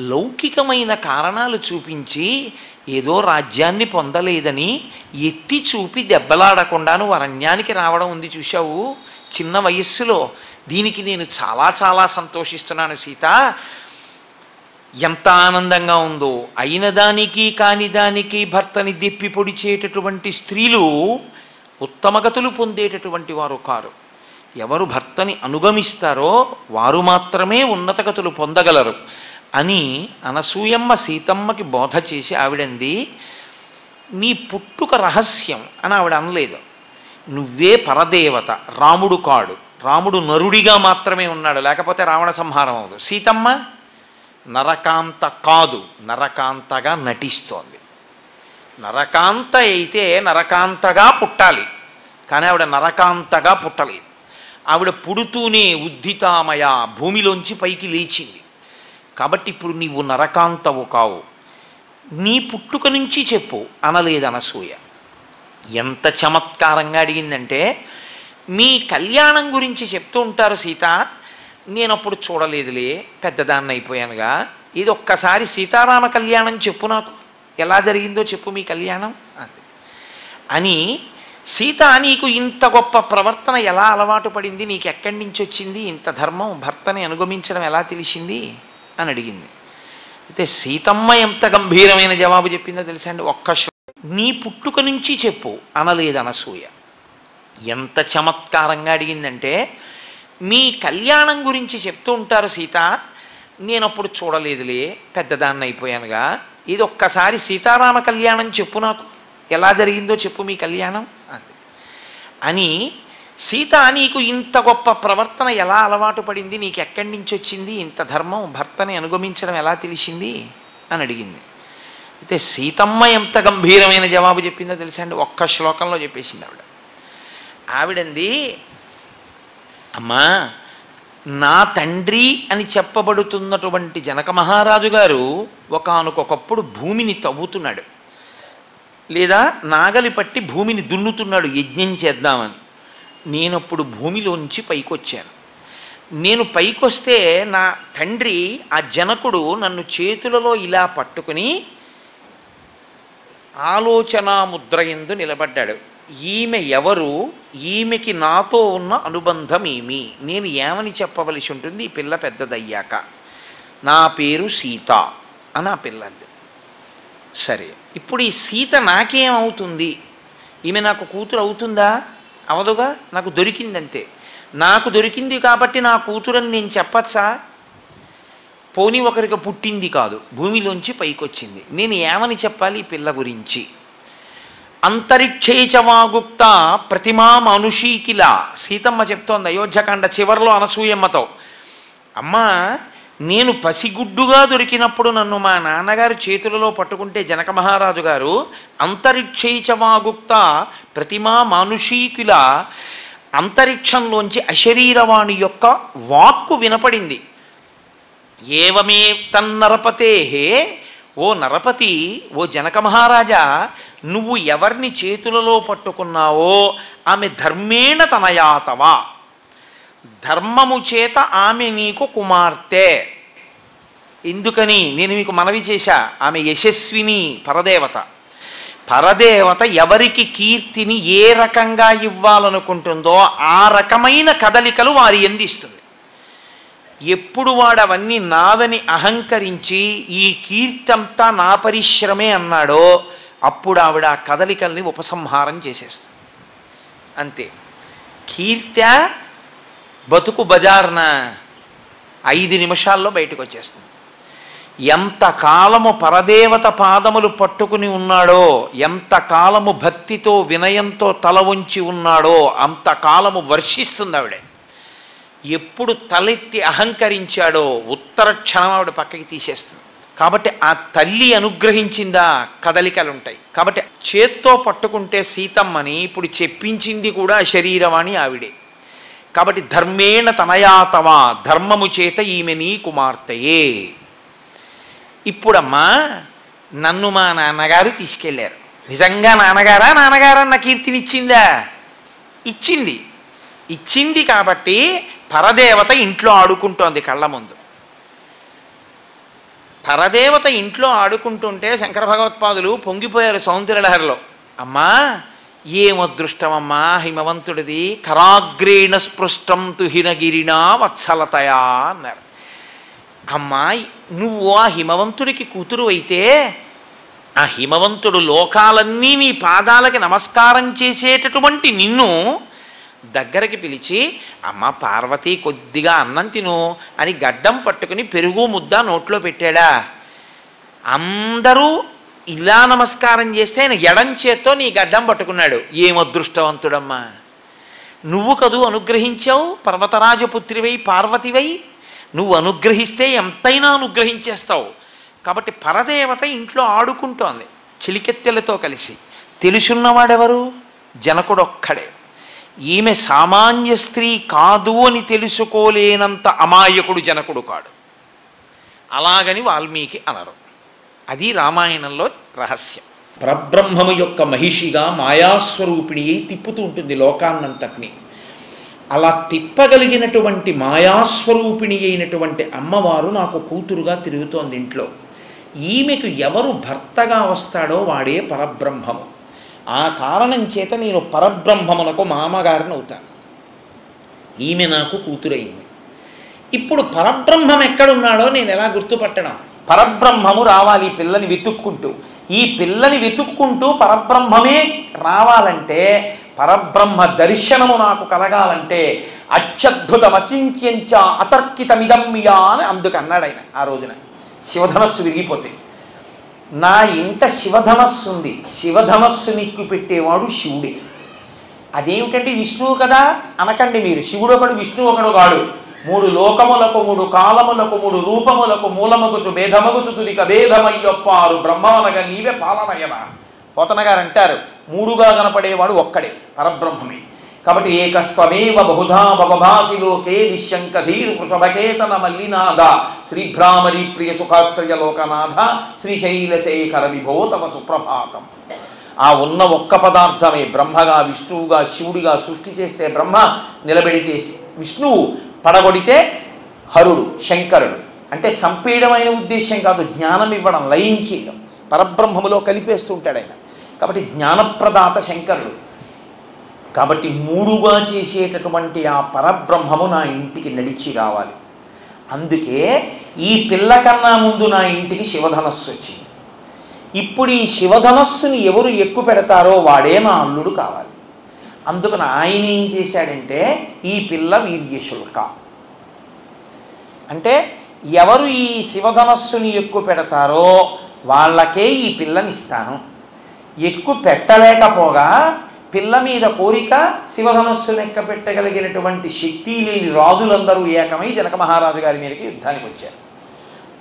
S1: లౌకికమైన కారణాలు చూపించి ఏదో రాజ్యాన్ని పొందలేదని ఎత్తి చూపి దెబ్బలాడకుండాను అరణ్యానికి రావడం ఉంది చూశావు చిన్న వయస్సులో. దీనికి నేను చాలా చాలా సంతోషిస్తున్నాను సీత. ఎంత ఆనందంగా ఉందో. అయిన దానికి కాని దానికి భర్తని దెప్పి పొడిచేటటువంటి స్త్రీలు ఉత్తమగతులు పొందేటటువంటి వారు కారు. ఎవరు భర్తని అనుగమిస్తారో వారు మాత్రమే ఉన్నతగతులు పొందగలరు అని అనసూయమ్మ సీతమ్మకి బోధ చేసి ఆవిడంది, నీ పుట్టుక రహస్యం అని ఆవిడ అనలేదు. నువ్వే పరదేవత, రాముడు కాడు. రాముడు నరుడిగా మాత్రమే ఉన్నాడు, లేకపోతే రావణ సంహారం అవదు. సీతమ్మ నరకాంత కాదు, నరకాంతగా నటిస్తోంది. నరకాంత అయితే నరకాంతగా పుట్టాలి, కానీ ఆవిడ నరకాంతగా పుట్టలేదు. ఆవిడ పుడుతూనే ఉద్ధితామయ, భూమిలోంచి పైకి లేచింది. కాబట్టి ఇప్పుడు నీవు నరకాంతవు కావు, నీ పుట్టుక నుంచి చెప్పు అనలేదు అనసూయ. ఎంత చమత్కారంగా అడిగిందంటే, మీ కళ్యాణం గురించి చెప్తూ ఉంటారు సీత, నేనప్పుడు చూడలేదులే, పెద్దదాన్ని అయిపోయానుగా. ఇది ఒక్కసారి సీతారామ కళ్యాణం చెప్పు, నాకు ఎలా జరిగిందో చెప్పు మీ కళ్యాణం అని. సీత నీకు ఇంత గొప్ప ప్రవర్తన ఎలా అలవాటు పడింది, నీకు ఎక్కడి నుంచి వచ్చింది ఇంత ధర్మం, భర్తని అనుగమించడం ఎలా తెలిసింది అని అడిగింది. అయితే సీతమ్మ ఎంత గంభీరమైన జవాబు చెప్పిందో తెలుసా అండి? నీ పుట్టుక నుంచి చెప్పు అనలేదు అనసూయ. ఎంత చమత్కారంగా అడిగిందంటే, మీ కళ్యాణం గురించి చెప్తూ ఉంటారు సీత, నేనప్పుడు చూడలేదులే, పెద్దదాన్ని అయిపోయానుగా. ఇది ఒక్కసారి సీతారామ కళ్యాణం చెప్పు, నాకు ఎలా జరిగిందో చెప్పు మీ కళ్యాణం అని. సీత నీకు ఇంత గొప్ప ప్రవర్తన ఎలా అలవాటు పడింది, నీకు ఎక్కడి నుంచి వచ్చింది ఇంత ధర్మం, భర్తని అనుగమించడం ఎలా తెలిసింది అని అడిగింది. అయితే సీతమ్మ ఎంత గంభీరమైన జవాబు చెప్పిందో తెలుసా అండి? ఒక్క శ్లోకంలో చెప్పేసింది ఆవిడ. ఆవిడంది, అమ్మా నా తండ్రి అని చెప్పబడుతున్నటువంటి జనక మహారాజు గారు ఒకానొకప్పుడు భూమిని తవ్వుతున్నాడు, లేదా నాగలి పట్టి భూమిని దున్నుతున్నాడు యజ్ఞం చేద్దామని. నేనప్పుడు భూమిలోంచి పైకొచ్చాను. నేను పైకొస్తే నా తండ్రి ఆ జనకుడు నన్ను చేతులలో ఇలా పట్టుకుని ఆలోచనా ముద్ర యందు నిలబడ్డాడు. ఈమె ఎవరు, ఈమెకి నాతో ఉన్న అనుబంధం ఏమి, నేను ఏమని చెప్పవలసి ఉంటుంది ఈ పిల్ల పెద్దదయ్యాక? నా పేరు సీత అని ఆ పిల్లంది. సరే, ఇప్పుడు ఈ సీత నాకేమవుతుంది? ఈమె నాకు కూతురు అవుతుందా? అవదుగా, నాకు దొరికిందంతే. నాకు దొరికింది కాబట్టి నా కూతురని నేను చెప్పచ్చా? పోనీ ఒకరికి పుట్టింది కాదు, భూమిలోంచి పైకొచ్చింది. నేను ఏమని చెప్పాలి ఈ పిల్ల గురించి? అంతరిక్షేచవాగుప్త ప్రతిమా మనుషీకిల సీతమ్మ చెప్తోంది అయోధ్యకాండ చివరిలో అనసూయమ్మతో. అమ్మా, నేను పసిగుడ్డుగా దొరికినప్పుడు నన్ను మా నాన్నగారు చేతులలో పట్టుకుంటే జనక మహారాజు గారు అంతరిక్షేచవాగుప్త ప్రతిమా మానుషీకుల, అంతరిక్షంలోంచి అశరీరవాణి యొక్క వాక్కు వినపడింది. ఏవమే తన్నరపతే, ఓ నరపతి, ఓ జనక మహారాజా, నువ్వు ఎవరిని చేతులలో పట్టుకున్నావో ఆమె ధర్మేణ తనయాతవా, ధర్మము చేత ఆమె నీకు కుమార్తె. ఎందుకని నేను మీకు మనవి చేశా, ఆమె యశస్విని పరదేవత. పరదేవత ఎవరికి కీర్తిని ఏ రకంగా ఇవ్వాలనుకుంటుందో ఆ రకమైన కదలికలు వారి ఎందిస్తుంది. ఎప్పుడు వాడు అవన్నీ నాదని అహంకరించి ఈ కీర్తంతా నా పరిశ్రమే అన్నాడో అప్పుడు ఆవిడ ఆ కదలికల్ని ఉపసంహారం చేసేస్తుంది. అంతే. కీర్త బతుకు బజార్న 5 నిమిషాల్లో బయటకు వచ్చేస్తుంది. ఎంతకాలము పరదేవత పాదములు పట్టుకుని ఉన్నాడో, ఎంతకాలము భక్తితో వినయంతో తల వంచి ఉన్నాడో అంతకాలము వర్షిస్తుంది ఆవిడే. ఎప్పుడు తలెత్తి అహంకరించాడో ఉత్తర క్షణం ఆవిడ పక్కకి తీసేస్తుంది. కాబట్టి ఆ తల్లి అనుగ్రహించిందా కదలికలుంటాయి. కాబట్టి చేత్తో పట్టుకుంటే సీతమ్మని ఇప్పుడు చెప్పించింది కూడా శరీరవాణి ఆవిడే. కాబట్టి ధర్మేణ తనయాతవా, ధర్మము చేత ఈమె నీ కుమార్తెయే. ఇప్పుడమ్మా నన్ను మా నాన్నగారు తీసుకెళ్ళారు. నిజంగా నాన్నగారన్న కీర్తినిచ్చిందా? ఇచ్చింది. ఇచ్చింది కాబట్టి పరదేవత ఇంట్లో ఆడుకుంటోంది కళ్ళ ముందు. పరదేవత ఇంట్లో ఆడుకుంటుంటే శంకర భగవత్పాదులు పొంగిపోయారు సౌందర్యలహరిలో. అమ్మా ఏం అదృష్టమమ్మా హిమవంతుడిది, కరాగ్రేణ స్పృష్టం తుహినగిరినా వత్సలతయా అన్నారు. అమ్మా నువ్వు ఆ హిమవంతుడికి కూతురు అయితే ఆ హిమవంతుడు లోకాలన్నీ నీ పాదాలకి నమస్కారం చేసేటటువంటి నిన్ను దగ్గరికి పిలిచి అమ్మ పార్వతి కొద్దిగా అన్నం తిను అని గడ్డం పట్టుకుని పెరుగు ముద్ద నోట్లో పెట్టాడా? అందరూ ఇలా నమస్కారం చేస్తే ఆయన ఎడం చేత్తో నీ గడ్డం పట్టుకున్నాడు. ఏం అదృష్టవంతుడమ్మా! నువ్వు కదూ అనుగ్రహించావు, పర్వతరాజపుత్రివై పార్వతివై. నువ్వు అనుగ్రహిస్తే ఎంతైనా అనుగ్రహించేస్తావు. కాబట్టి పరదేవత ఇంట్లో ఆడుకుంటోంది చిలికెత్తెలతో కలిసి. తెలుసున్నవాడెవరు? జనకుడొక్కడే. ఈమె సామాన్య స్త్రీ కాదు అని తెలుసుకోలేనంత అమాయకుడు జనకుడు కాడు. అలాగని వాల్మీకి అనరు. అది రామాయణంలో రహస్యం. పరబ్రహ్మము యొక్క మహిషిగా మాయాస్వరూపిణి అయి తిప్పుతూ ఉంటుంది లోకాన్నంతటినీ. అలా తిప్పగలిగినటువంటి మాయాస్వరూపిణి అయినటువంటి అమ్మవారు నాకు కూతురుగా తిరుగుతోంది ఇంట్లో. ఈమెకు ఎవరు భర్తగా వస్తాడో వాడే పరబ్రహ్మము. ఆ కారణం చేత నేను పరబ్రహ్మమునకు మామగారిని అవుతాను. ఈమె నాకు కూతురయింది. ఇప్పుడు పరబ్రహ్మం ఎక్కడున్నాడో నేను ఎలా గుర్తుపట్టడం? పరబ్రహ్మము రావాలి ఈ పిల్లని వెతుక్కుంటూ. ఈ పిల్లని వెతుక్కుంటూ పరబ్రహ్మమే రావాలంటే, పరబ్రహ్మ దర్శనము నాకు కలగాలంటే అత్యద్భుతమచింత్యంచ అతర్కితమిదమ్మియా అని అందుకు అన్నాడు ఆయన ఆ రోజున. శివధనస్సు విరిగిపోతే నా ఇంట శివధనస్సు ఉంది, శివధనస్సు నిక్కు పెట్టేవాడు శివుడే. అదేమిటంటే విష్ణువు కదా అనకండి మీరు. శివుడు ఒకడు, విష్ణువు ఒకడు కాడు. 3 లోకములకు 3 కాలములకు 3 రూపములకు మూలమగుచు భేదమగుచు తుదిక భేదమయ్యొప్పారు బ్రహ్మవనగా నీవే పాలనయవా. పోతన గారు అంటారు 3గా కనపడేవాడు ఒక్కడే, పరబ్రహ్మమే. కాబట్టి ఏకస్త్వమేవ బహుధా భవభాసి లోకే నిశ్శంకధీర్ వృషభకేతన మల్లినాథ శ్రీభ్రామరి ప్రియ సుఖాశ్రయ లోకనాథ శ్రీశైలశేఖర విభో తమ సుప్రభాతం. ఆ ఉన్న ఒక్క పదార్థమే బ్రహ్మగా, విష్ణువుగా, శివుడిగా సృష్టి చేస్తే బ్రహ్మ, నిలబెడితే విష్ణువు, పడగొడితే హరుడు, శంకరుడు. అంటే చంపేయడమైన ఉద్దేశ్యం కాదు, జ్ఞానం ఇవ్వడం, లయం చేయడం, పరబ్రహ్మములో కలిపేస్తూ ఉంటాడు ఆయన. కాబట్టి జ్ఞానప్రదాత శంకరుడు. కాబట్టి 3గా చేసేటటువంటి ఆ పరబ్రహ్మము నా ఇంటికి నడిచి రావాలి. అందుకే ఈ పిల్ల కన్నా ముందు నా ఇంటికి శివధనస్సు వచ్చింది. ఇప్పుడు ఈ శివధనస్సుని ఎవరు ఎక్కువ పెడతారో వాడే నా అల్లుడు కావాలి. అందుకని ఆయన ఏం చేశాడంటే ఈ పిల్ల వీర్యశుల్క అంటే ఎవరు ఈ శివధనస్సుని ఎక్కువ పెడతారో వాళ్ళకే ఈ పిల్లని ఇస్తాను. ఎక్కువ పెట్టలేకపోగా పిల్ల మీద కోరిక శివధనస్సును ఎక్క పెట్టగలిగినటువంటి శక్తి లేని రాజులందరూ ఏకమై జనక మహారాజు గారి మీదకి యుద్ధానికి వచ్చారు.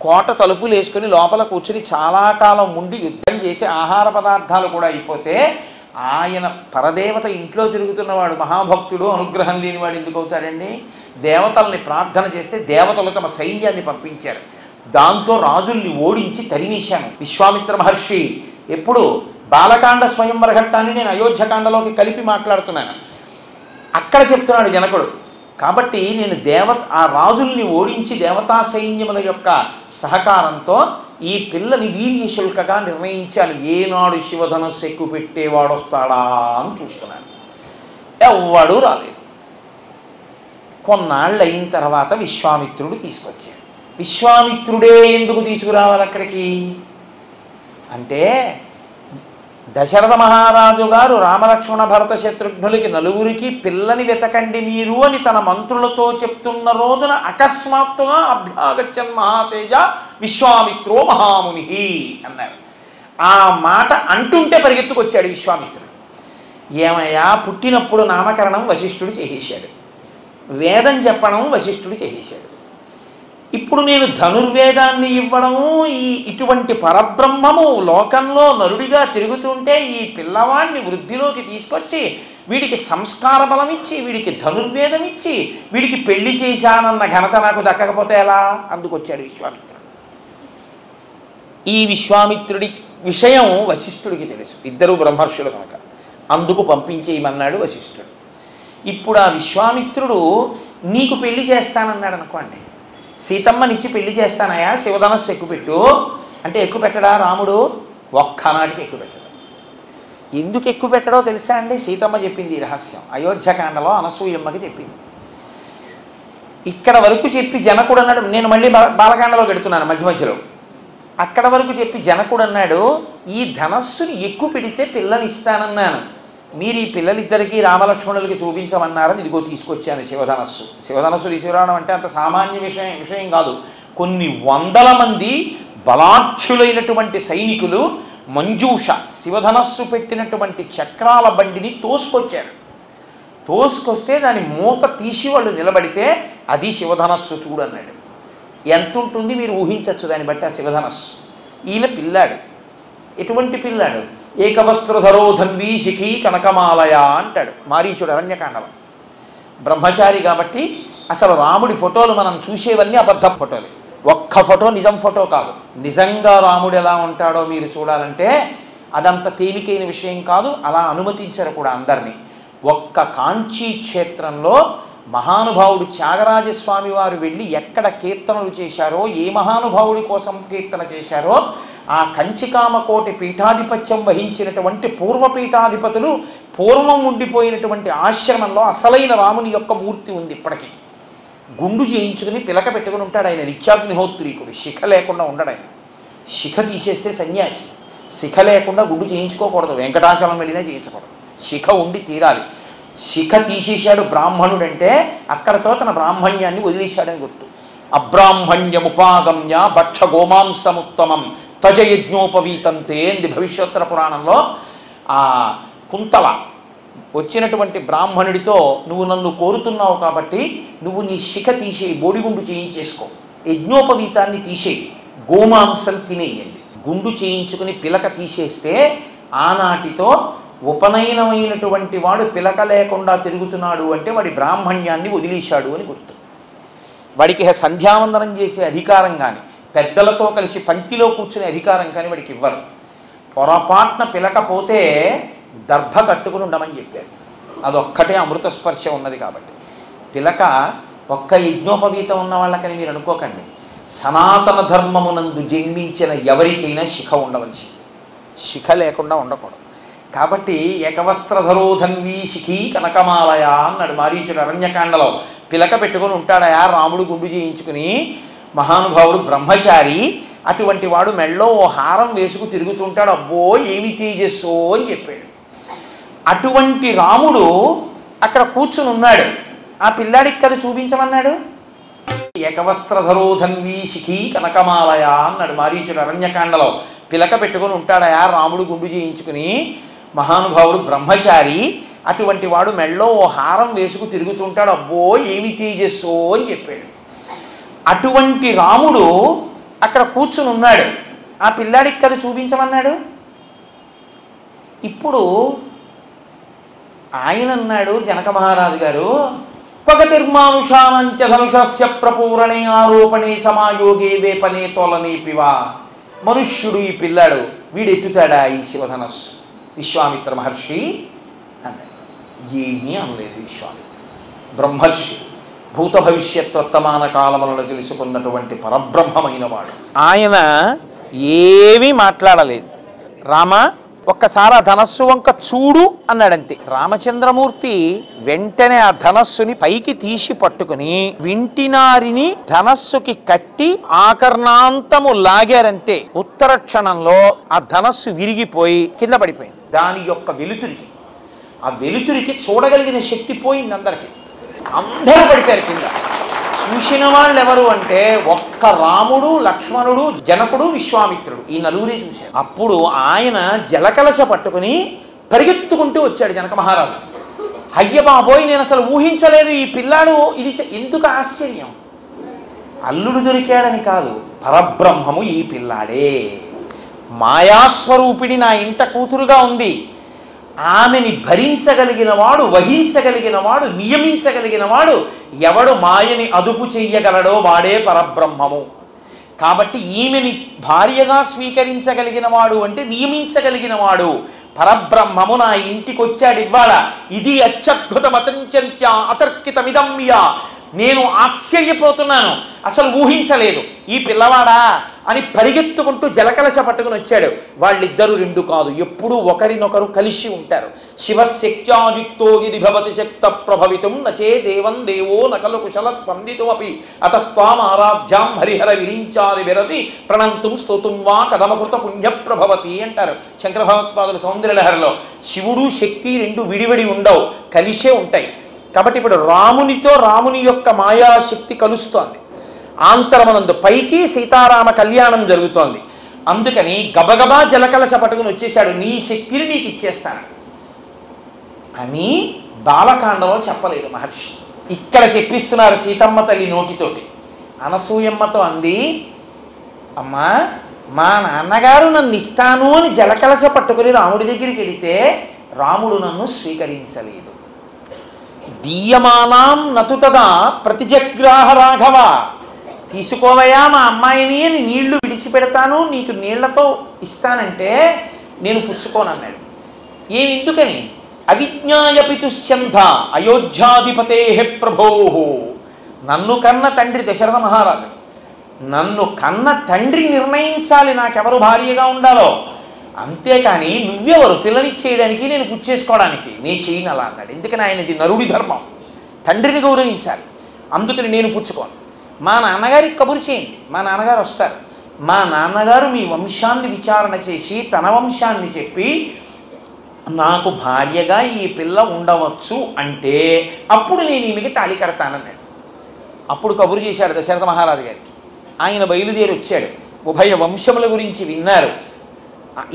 S1: కోట తలుపులు వేసుకుని లోపల కూర్చుని చాలా కాలం ఉండి యుద్ధం చేసి ఆహార పదార్థాలు కూడా అయిపోతే ఆయన పరదేవత ఇంట్లో తిరుగుతున్నవాడు, మహాభక్తుడు, అనుగ్రహం లేనివాడు ఎందుకు అవుతాడండి? దేవతల్ని ప్రార్థన చేస్తే దేవతలు తమ సైన్యాన్ని పంపించారు. దాంతో రాజుల్ని ఓడించి తరిమేశాను. విశ్వామిత్ర మహర్షి ఎప్పుడు బాలకాండ స్వయంవర ఘట్టాన్ని నేను అయోధ్యకాండలోకి కలిపి మాట్లాడుతున్నాను. అక్కడ చెప్తున్నాడు జనకుడు. కాబట్టి నేను ఆ రాజుల్ని ఓడించి దేవతా సైన్యముల యొక్క సహకారంతో ఈ పిల్లని వీర్యశుల్కగా నిర్ణయించాను. ఏనాడు శివధనస్సు ఎక్కువ పెట్టేవాడు వస్తాడా అని చూస్తున్నాను. ఎవ్వడూ రాలేదు. కొన్నాళ్ళు అయిన తర్వాత విశ్వామిత్రుడు తీసుకొచ్చాడు. విశ్వామిత్రుడే ఎందుకు తీసుకురావాలి అక్కడికి అంటే, దశరథ మహారాజు గారు రామలక్ష్మణ భరత శత్రుఘ్నులకి నలుగురికి పిల్లని వెతకండి మీరు అని తన మంత్రులతో చెప్తున్న రోజున అకస్మాత్తుగా అభ్యాగచ్చన్ మహాతేజ విశ్వామిత్రో మహాముని అన్నారు. ఆ మాట అంటుంటే పరిగెత్తుకొచ్చాడు విశ్వామిత్రుడు. ఏమయ్యా, పుట్టినప్పుడు నామకరణం వశిష్ఠుడు చేసేశాడు, వేదం చెప్పడం వశిష్ఠుడు చేసేశాడు. ఇప్పుడు నేను ధనుర్వేదాన్ని ఇవ్వడము, ఇటువంటి పరబ్రహ్మము లోకంలో నరుడిగా తిరుగుతుంటే ఈ పిల్లవాడిని వృద్ధిలోకి తీసుకొచ్చి వీడికి సంస్కార బలం ఇచ్చి, వీడికి ధనుర్వేదం ఇచ్చి, వీడికి పెళ్లి చేశానన్న ఘనత నాకు దక్కకపోతే ఎలా? అందుకొచ్చాడు విశ్వామిత్రుడు. ఈ విశ్వామిత్రుడి విషయం వశిష్ఠుడికి తెలుసు, ఇద్దరు బ్రహ్మర్షులు కనుక అందుకు పంపించేయమన్నాడు వశిష్ఠుడు. ఇప్పుడు ఆ విశ్వామిత్రుడు నీకు పెళ్లి చేస్తానన్నాడు అనుకోండి, సీతమ్మనిచ్చి పెళ్లి చేస్తానయా, శివధనస్సు ఎక్కుపెట్టు అంటే ఎక్కువ పెట్టడా రాముడు? ఒక్కనాటికి ఎక్కువ పెట్టడు. ఎందుకు ఎక్కువ పెట్టడో తెలుసా అండి? సీతమ్మ చెప్పింది ఈ రహస్యం. అయోధ్యకాండలో అనసూయమ్మకి చెప్పింది. ఇక్కడ వరకు చెప్పి జనకుడు అన్నాడు, నేను మళ్ళీ బాలకాండలో పెడుతున్నాను మధ్య మధ్యలో. అక్కడ వరకు చెప్పి జనకుడు అన్నాడు, ఈ ధనస్సుని ఎక్కువ పెడితే పిల్లని ఇస్తానన్నాను, మీరు ఈ పిల్లలిద్దరికీ రామలక్ష్మణులకి చూపించమన్నారని ఇదిగో తీసుకొచ్చాను శివధనస్సు. శివధనస్సు తీసుకురావడం అంటే అంత సామాన్య విషయం కాదు. కొన్ని వందల మంది బలాఢ్యులైనటువంటి సైనికులు మంజూష శివధనస్సు పెట్టినటువంటి చక్రాల బండిని తోసుకొచ్చారు. తోసుకొస్తే దాని మూత తీసి వాళ్ళు నిలబడితే అది శివధనస్సు చూడన్నాడు. ఎంత ఉంటుంది మీరు ఊహించవచ్చు దాన్ని బట్టి ఆ శివధనస్సు. ఈయన పిల్లాడు. ఎటువంటి పిల్లాడు? ఏకవస్త్రధరో ధన్వీ శిఖీ కనకమాలయ అంటాడు మారీచుడు అరణ్యకాండలో. బ్రహ్మచారి కాబట్టి అసలు రాముడి ఫోటోలు మనం చూసేవన్నీ అబద్ధ ఫోటోలు. ఒక్క ఫోటో నిజం ఫోటో కాదు. నిజంగా రాముడు ఎలా ఉంటాడో మీరు చూడాలంటే అదంత తేలికైన విషయం కాదు. అలా అనుమతించరు కూడా అందరినీ. ఒక్క కాంచీ క్షేత్రంలో మహానుభావుడు త్యాగరాజస్వామి వారు వెళ్ళి ఎక్కడ కీర్తనలు చేశారో, ఏ మహానుభావుడి కోసం కీర్తన చేశారో, ఆ కంచికామకోటి పీఠాధిపత్యం వహించినటువంటి పూర్వపీఠాధిపతులు పూర్వం ఉండిపోయినటువంటి ఆశ్రమంలో అసలైన రాముని యొక్క మూర్తి ఉంది ఇప్పటికీ. గుండు చేయించుకుని పిలక పెట్టుకుని ఉంటాడు ఆయన. నిత్యాగ్నిహోత్రీకుడు. శిఖ లేకుండా ఉండడు ఆయన. శిఖ తీసేస్తే సన్యాసి. శిఖ లేకుండా గుండు చేయించుకోకూడదు. వెంకటాచలం వెళ్ళినా చేయించకూడదు. శిఖ ఉండి తీరాలి. శిఖ తీసేశాడు బ్రాహ్మణుడు అంటే అక్కడతో తన బ్రాహ్మణ్యాన్ని వదిలేశాడని గుర్తు. అబ్రాహ్మణ్యముపాగమ్య భక్ష గోమాంసముత్తమం తజయజ్ఞోపవీతంతే అంది భవిష్యోత్తర పురాణంలో. ఆ కుంతల వచ్చినటువంటి బ్రాహ్మణుడితో, నువ్వు నన్ను కోరుతున్నావు కాబట్టి నువ్వు నీ శిఖ తీసేయి, బోడిగుండు చేయించేసుకో, యజ్ఞోపవీతాన్ని తీసేయి, గోమాంసం తినేయండి. గుండు చేయించుకుని పిలక తీసేస్తే ఆనాటితో ఉపనయనమైనటువంటి వాడు పిలక లేకుండా తిరుగుతున్నాడు అంటే వాడి బ్రాహ్మణ్యాన్ని వదిలేశాడు అని గుర్తు. వాడికి సంధ్యావందనం చేసే అధికారం కానీ, పెద్దలతో కలిసి పంక్తిలో కూర్చునే అధికారం కానీ వాడికి ఇవ్వరు. పొరపాటున పిలకపోతే దర్భ కట్టుకుని ఉండమని చెప్పారు. అదొక్కటే అమృత స్పర్శ ఉన్నది కాబట్టి. పిలక ఒక్క యజ్ఞోపవీతం ఉన్న వాళ్ళకని మీరు అనుకోకండి. సనాతన ధర్మమునందు జన్మించిన ఎవరికైనా శిఖ ఉండవలసింది. శిఖ లేకుండా ఉండకూడదు. కాబట్టి ఏకవస్త్రధరో ధన్వీ శిఖీ కనకమాలయ అన్నాడు మారీచుడు అరణ్యకాండలో. పిలక పెట్టుకొని ఉంటాడయా రాముడు గుండు చేయించుకుని. మహానుభావుడు బ్రహ్మచారి. అటువంటి వాడు మెళ్ళో ఓ హారం వేసుకు తిరుగుతుంటాడు. అబ్బో ఏమి తేజస్సో అని చెప్పాడు. అటువంటి రాముడు అక్కడ కూర్చుని ఉన్నాడు. ఆ పిల్లాడికి కదా చూపించమన్నాడు. ఏకవస్త్రధరో ధన్వీ శిఖీ కనకమాలయ అన్నాడు మారీచుడు అరణ్యకాండలో. పిలక పెట్టుకొని ఉంటాడయా రాముడు గుండు చేయించుకుని. మహానుభావుడు బ్రహ్మచారి. అటువంటి వాడు మెళ్ళో ఓ హారం వేసుకు తిరుగుతుంటాడు. అబ్బో ఏమి తేజస్సో అని చెప్పాడు. అటువంటి రాముడు అక్కడ కూర్చుని ఉన్నాడు. ఆ పిల్లాడికి కదా చూపించమన్నాడు. ఇప్పుడు ఆయన అన్నాడు జనక మహారాజు గారు, పగతిర్మానుషానంచ ధనుషస్య ప్రపూరణే ఆరోపణే సమాయోగే వేపనే తోలనే పివా. మనుష్యుడు ఈ పిల్లాడు, వీడెత్తుతాడా ఈ శివధనస్సు? విశ్వామిత్ర మహర్షి అన్నాడు. ఏమీ అనలేదు విశ్వామిత్ర. బ్రహ్మర్షి, భూత భవిష్యత్ వర్తమాన కాలములను తెలుసుకున్నటువంటి పరబ్రహ్మమైన వాడు. ఆయన ఏమీ మాట్లాడలేదు. రామ ఒక్కసారి ఆ ధనస్సు వంక చూడు అన్నాడంతే. రామచంద్రమూర్తి వెంటనే ఆ ధనస్సుని పైకి తీసి పట్టుకుని వింటినారిని ధనస్సుకి కట్టి ఆకర్ణాంతము లాగారంతే. ఉత్తర క్షణంలో ఆ ధనస్సు విరిగిపోయి కింద పడిపోయింది. దాని యొక్క వెలుతురికి, ఆ వెలుతురికి చూడగలిగిన శక్తి పోయింది అందరికి. అందరూ పడిపోయారు కింద. చూసిన వాళ్ళు ఎవరు అంటే ఒక్క రాముడు, లక్ష్మణుడు, జనకుడు, విశ్వామిత్రుడు, ఈ నలుగురే చూశారు. అప్పుడు ఆయన జలకలశ పట్టుకుని పరిగెత్తుకుంటూ వచ్చాడు జనక మహారాజు. అయ్య బాబోయ్, నేను అసలు ఊహించలేదు ఈ పిల్లాడు, ఇది ఎందుకు ఆశ్చర్యం, అల్లుడు దొరికాడని కాదు, పరబ్రహ్మము ఈ పిల్లాడే, మాయాస్వరూపిణి నా ఇంట కూతురుగా ఉంది, ఆమెని భరించగలిగిన వాడు, వహించగలిగిన వాడు, నియమించగలిగిన వాడు ఎవడు మాయని అదుపు చెయ్యగలడో వాడే పరబ్రహ్మము. కాబట్టి ఈమెని భార్యగా స్వీకరించగలిగిన వాడు అంటే నియమించగలిగిన వాడు పరబ్రహ్మము నా ఇంటికి వచ్చాడు ఇవ్వాల. ఇది అత్యద్భుతమతంత్య అతర్కితమిదమ్య. నేను ఆశ్చర్యపోతున్నాను, అసలు ఊహించలేదు ఈ పిల్లవాడా అని పరిగెత్తుకుంటూ జలకలశ పట్టుకుని వచ్చాడు. వాళ్ళిద్దరూ రెండు కాదు, ఎప్పుడూ ఒకరినొకరు కలిసి ఉంటారు. శివశక్త్యాయుక్తో ఇది భవతి శక్త ప్రభవితం నచే దేవం దేవో నకలు కుశల స్పందితం అపి అతస్వాం ఆరాధ్యాం హరిహర విరించారి విరతి ప్రణంతుం స్తుతుం వా కథమకృత పుణ్యప్రభవతి అంటారు శంకర భగవత్పాదులు సౌందర్యలహరిలో. శివుడు శక్తి రెండు విడివిడి ఉండవు, కలిసే ఉంటాయి. కాబట్టి ఇప్పుడు రామునితో రాముని యొక్క మాయాశక్తి కలుస్తోంది. ఆంతరమనందు పైకి సీతారామ కళ్యాణం జరుగుతోంది. అందుకని గబగబా జలకలశ పట్టుకుని వచ్చేశాడు, నీ శక్తిని నీకు ఇచ్చేస్తాను అని బాలకాండలో చెప్పలేదు మహర్షి. ఇక్కడ చెప్పిస్తున్నారు సీతమ్మ తల్లి నోటితోటి. అనసూయమ్మతో అంది, అమ్మా మా నాన్నగారు నన్ను ఇస్తాను అని జలకలశ పట్టుకుని రాముడి దగ్గరికి వెళితే రాముడు నన్ను స్వీకరించలేదు. దీయమానాం నతుతదా ప్రతిజగ్రాహ రాఘవ, తీసుకోవయా మా అమ్మాయిని అని నీళ్లు విడిచిపెడతాను, నీకు నీళ్లతో ఇస్తానంటే నేను పుచ్చుకోనన్నాడు. ఏమిందుకని? అవిజ్ఞాయ పితుశ్చంధ అయోధ్యాధిపతే ప్రభో. నన్ను కన్న తండ్రి దశరథ మహారాజు, నన్ను కన్న తండ్రి నిర్ణయించాలి నాకెవరు భార్యగా ఉండాలో, అంతేకాని నువ్వెవరు పిల్లనిచ్చేయడానికి, నేను పుచ్చేసుకోవడానికి, నేను చేయను అలా అన్నాడు. ఎందుకని? ఆయనది నరుడి ధర్మం, తండ్రిని గౌరవించాలి. అందుకని నేను పుచ్చుకోను. మా నాన్నగారికి కబురు చేయండి, మా నాన్నగారు వస్తారు, మా నాన్నగారు మీ వంశాన్ని విచారణ చేసి తన వంశాన్ని చెప్పి నాకు భార్యగా ఈ పిల్ల ఉండవచ్చు అంటే అప్పుడు నేను ఈమెకి తాళి కడతానన్నాడు. అప్పుడు కబురు చేశాడు దశరథ మహారాజు గారికి. ఆయన బయలుదేరి వచ్చాడు. ఉభయ వంశముల గురించి విన్నారు,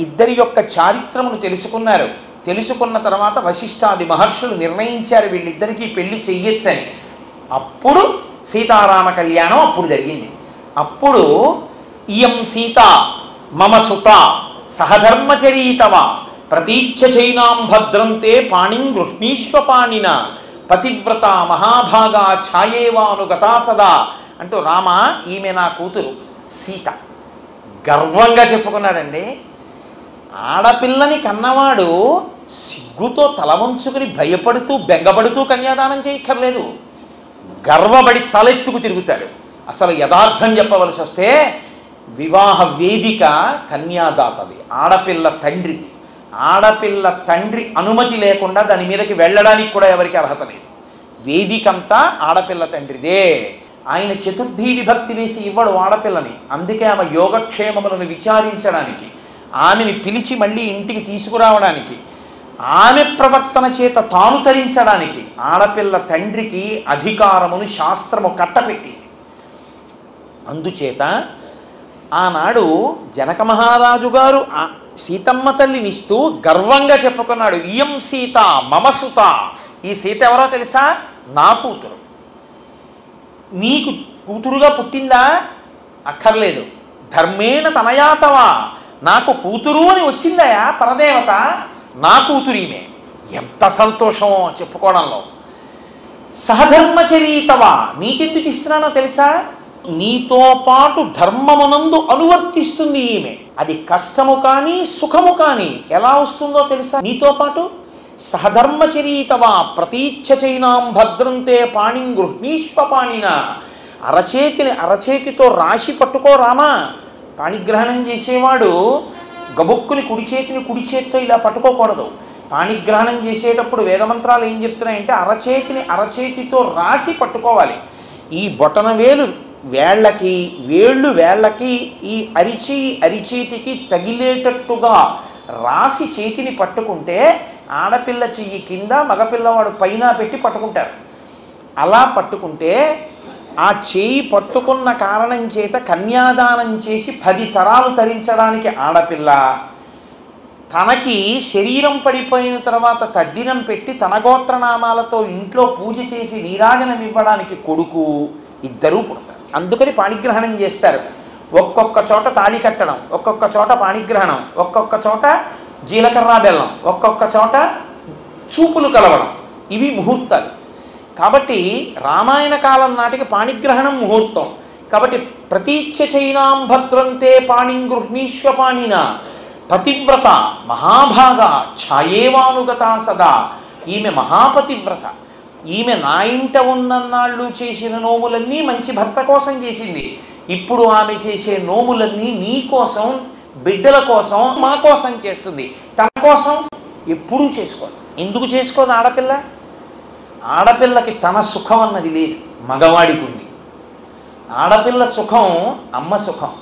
S1: ఇద్దరి యొక్క చారిత్రమును తెలుసుకున్నారు. తెలుసుకున్న తర్వాత వశిష్ఠాది మహర్షులు నిర్ణయించారు వీళ్ళిద్దరికీ పెళ్లి చెయ్యొచ్చని. అప్పుడు సీతారామ కళ్యాణం అప్పుడు జరిగింది. అప్పుడు ఇయం సీత మమ సుత సహధర్మచరీతవ ప్రతీచ్ఛ చైనాం భద్రంతే పాణిం గృహ్ణీష్వపాణిన పతివ్రత మహాభాగా ఛాయేవానుగతా సదా అంటూ రామ ఈమె నా కూతురు సీత గర్వంగా చెప్పుకున్నాడండి. ఆడపిల్లని కన్నవాడు సిగ్గుతో తల వంచుకుని భయపడుతూ బెంగపడుతూ కన్యాదానం చేయక్కర్లేదు, గర్వపడి తలెత్తుకు తిరుగుతాడు. అసలు యథార్థం చెప్పవలసి వస్తే వివాహ వేదిక కన్యాదాతది, ఆడపిల్ల తండ్రిది. ఆడపిల్ల తండ్రి అనుమతి లేకుండా దాని మీదకి వెళ్ళడానికి కూడా ఎవరికి అర్హత లేదు. వేదికంతా ఆడపిల్ల తండ్రిదే. ఆయన చతుర్థి విభక్తి వేసి ఇవ్వడు ఆడపిల్లని. అందుకే ఆమె యోగక్షేమములను విచారించడానికి, ఆమెని పిలిచి మళ్ళీ ఇంటికి తీసుకురావడానికి, ఆమె ప్రవర్తన చేత తాను తరించడానికి ఆడపిల్ల తండ్రికి అధికారమును శాస్త్రము కట్టపెట్టింది. అందుచేత ఆనాడు జనక మహారాజు గారు సీతమ్మ తల్లినిస్తూ గర్వంగా చెప్పుకున్నాడు, ఇయం సీత మమ సుత. ఈ సీత ఎవరో తెలుసా? నా కూతురు. నీకు కూతురుగా పుట్టిందా? అక్కర్లేదు. ధర్మేణ తనయాతవా, నాకు కూతురు అని వచ్చిందయా పరదేవత, నా కూతురీమే. ఎంత సంతోషమో చెప్పుకోవడంలో. సహధర్మచరీతవా, నీకెందుకు ఇస్తున్నానో తెలుసా? నీతో పాటు ధర్మమునందు అనువర్తిస్తుంది ఈమె. అది కష్టము కానీ సుఖము కానీ ఎలా వస్తుందో తెలుసా? నీతో పాటు సహధర్మచరీతవా ప్రతీచ్ఛ చైనాం భద్రంతే పాణిం గృహ్ణీష్వపాణిన. అరచేతిని అరచేతితో రాశి పట్టుకో రామా,
S2: పాణిగ్రహణం చేసేవాడు గబుక్కుని కుడి చేతితో ఇలా పట్టుకోకూడదు. పాణిగ్రహణం చేసేటప్పుడు వేదమంత్రాలు ఏం చెప్తున్నాయంటే అరచేతిని అరచేతితో రాసి పట్టుకోవాలి. ఈ బొటనవేలు వేళ్ళకి ఈ అరిచేతికి తగిలేటట్టుగా రాసి చేతిని పట్టుకుంటే ఆడపిల్ల చెయ్యి కింద మగపిల్లవాడు పైన పెట్టి పట్టుకుంటారు. అలా పట్టుకుంటే ఆ చేయి పట్టుకున్న కారణం చేత కన్యాదానం చేసి 10 తరాలు తరించడానికి ఆడపిల్ల, తనకి శరీరం పడిపోయిన తర్వాత తద్దినం పెట్టి తన గోత్రనామాలతో ఇంట్లో పూజ చేసి నీరాజనం ఇవ్వడానికి కొడుకు, ఇద్దరూ పుడతారు. అందుకని పాణిగ్రహణం చేస్తారు. ఒక్కొక్క చోట తాళి కట్టడం, ఒక్కొక్క చోట పాణిగ్రహణం, ఒక్కొక్క చోట జీలకర్ర బెల్లం, ఒక్కొక్క చోట చూపులు కలవడం, ఇవి ముహూర్తాలు. కాబట్టి రామాయణ కాలం నాటికి పాణిగ్రహణం ముహూర్తం. కాబట్టి ప్రతీచ్ఛ చైనాం భద్రంతే పాణిం గృహ్ణీష్వ పాణిన పతివ్రత మహాభాగ ఛాయేవానుగత సదా. ఈమె మహాపతివ్రత. ఈమె నా ఇంట ఉన్నన్నాళ్ళు చేసిన నోములన్నీ మంచి భర్త కోసం చేసింది. ఇప్పుడు ఆమె చేసే నోములన్నీ నీ కోసం, బిడ్డల కోసం, మా కోసం చేస్తుంది. తన కోసం ఎప్పుడూ చేసుకోదు. ఎందుకు చేసుకోదు ఆడపిల్ల? ఆడపిల్లకి తన సుఖం అన్నది లేదు, మగవాడికి ఉంది. ఆడపిల్ల సుఖం అమ్మ సుఖం,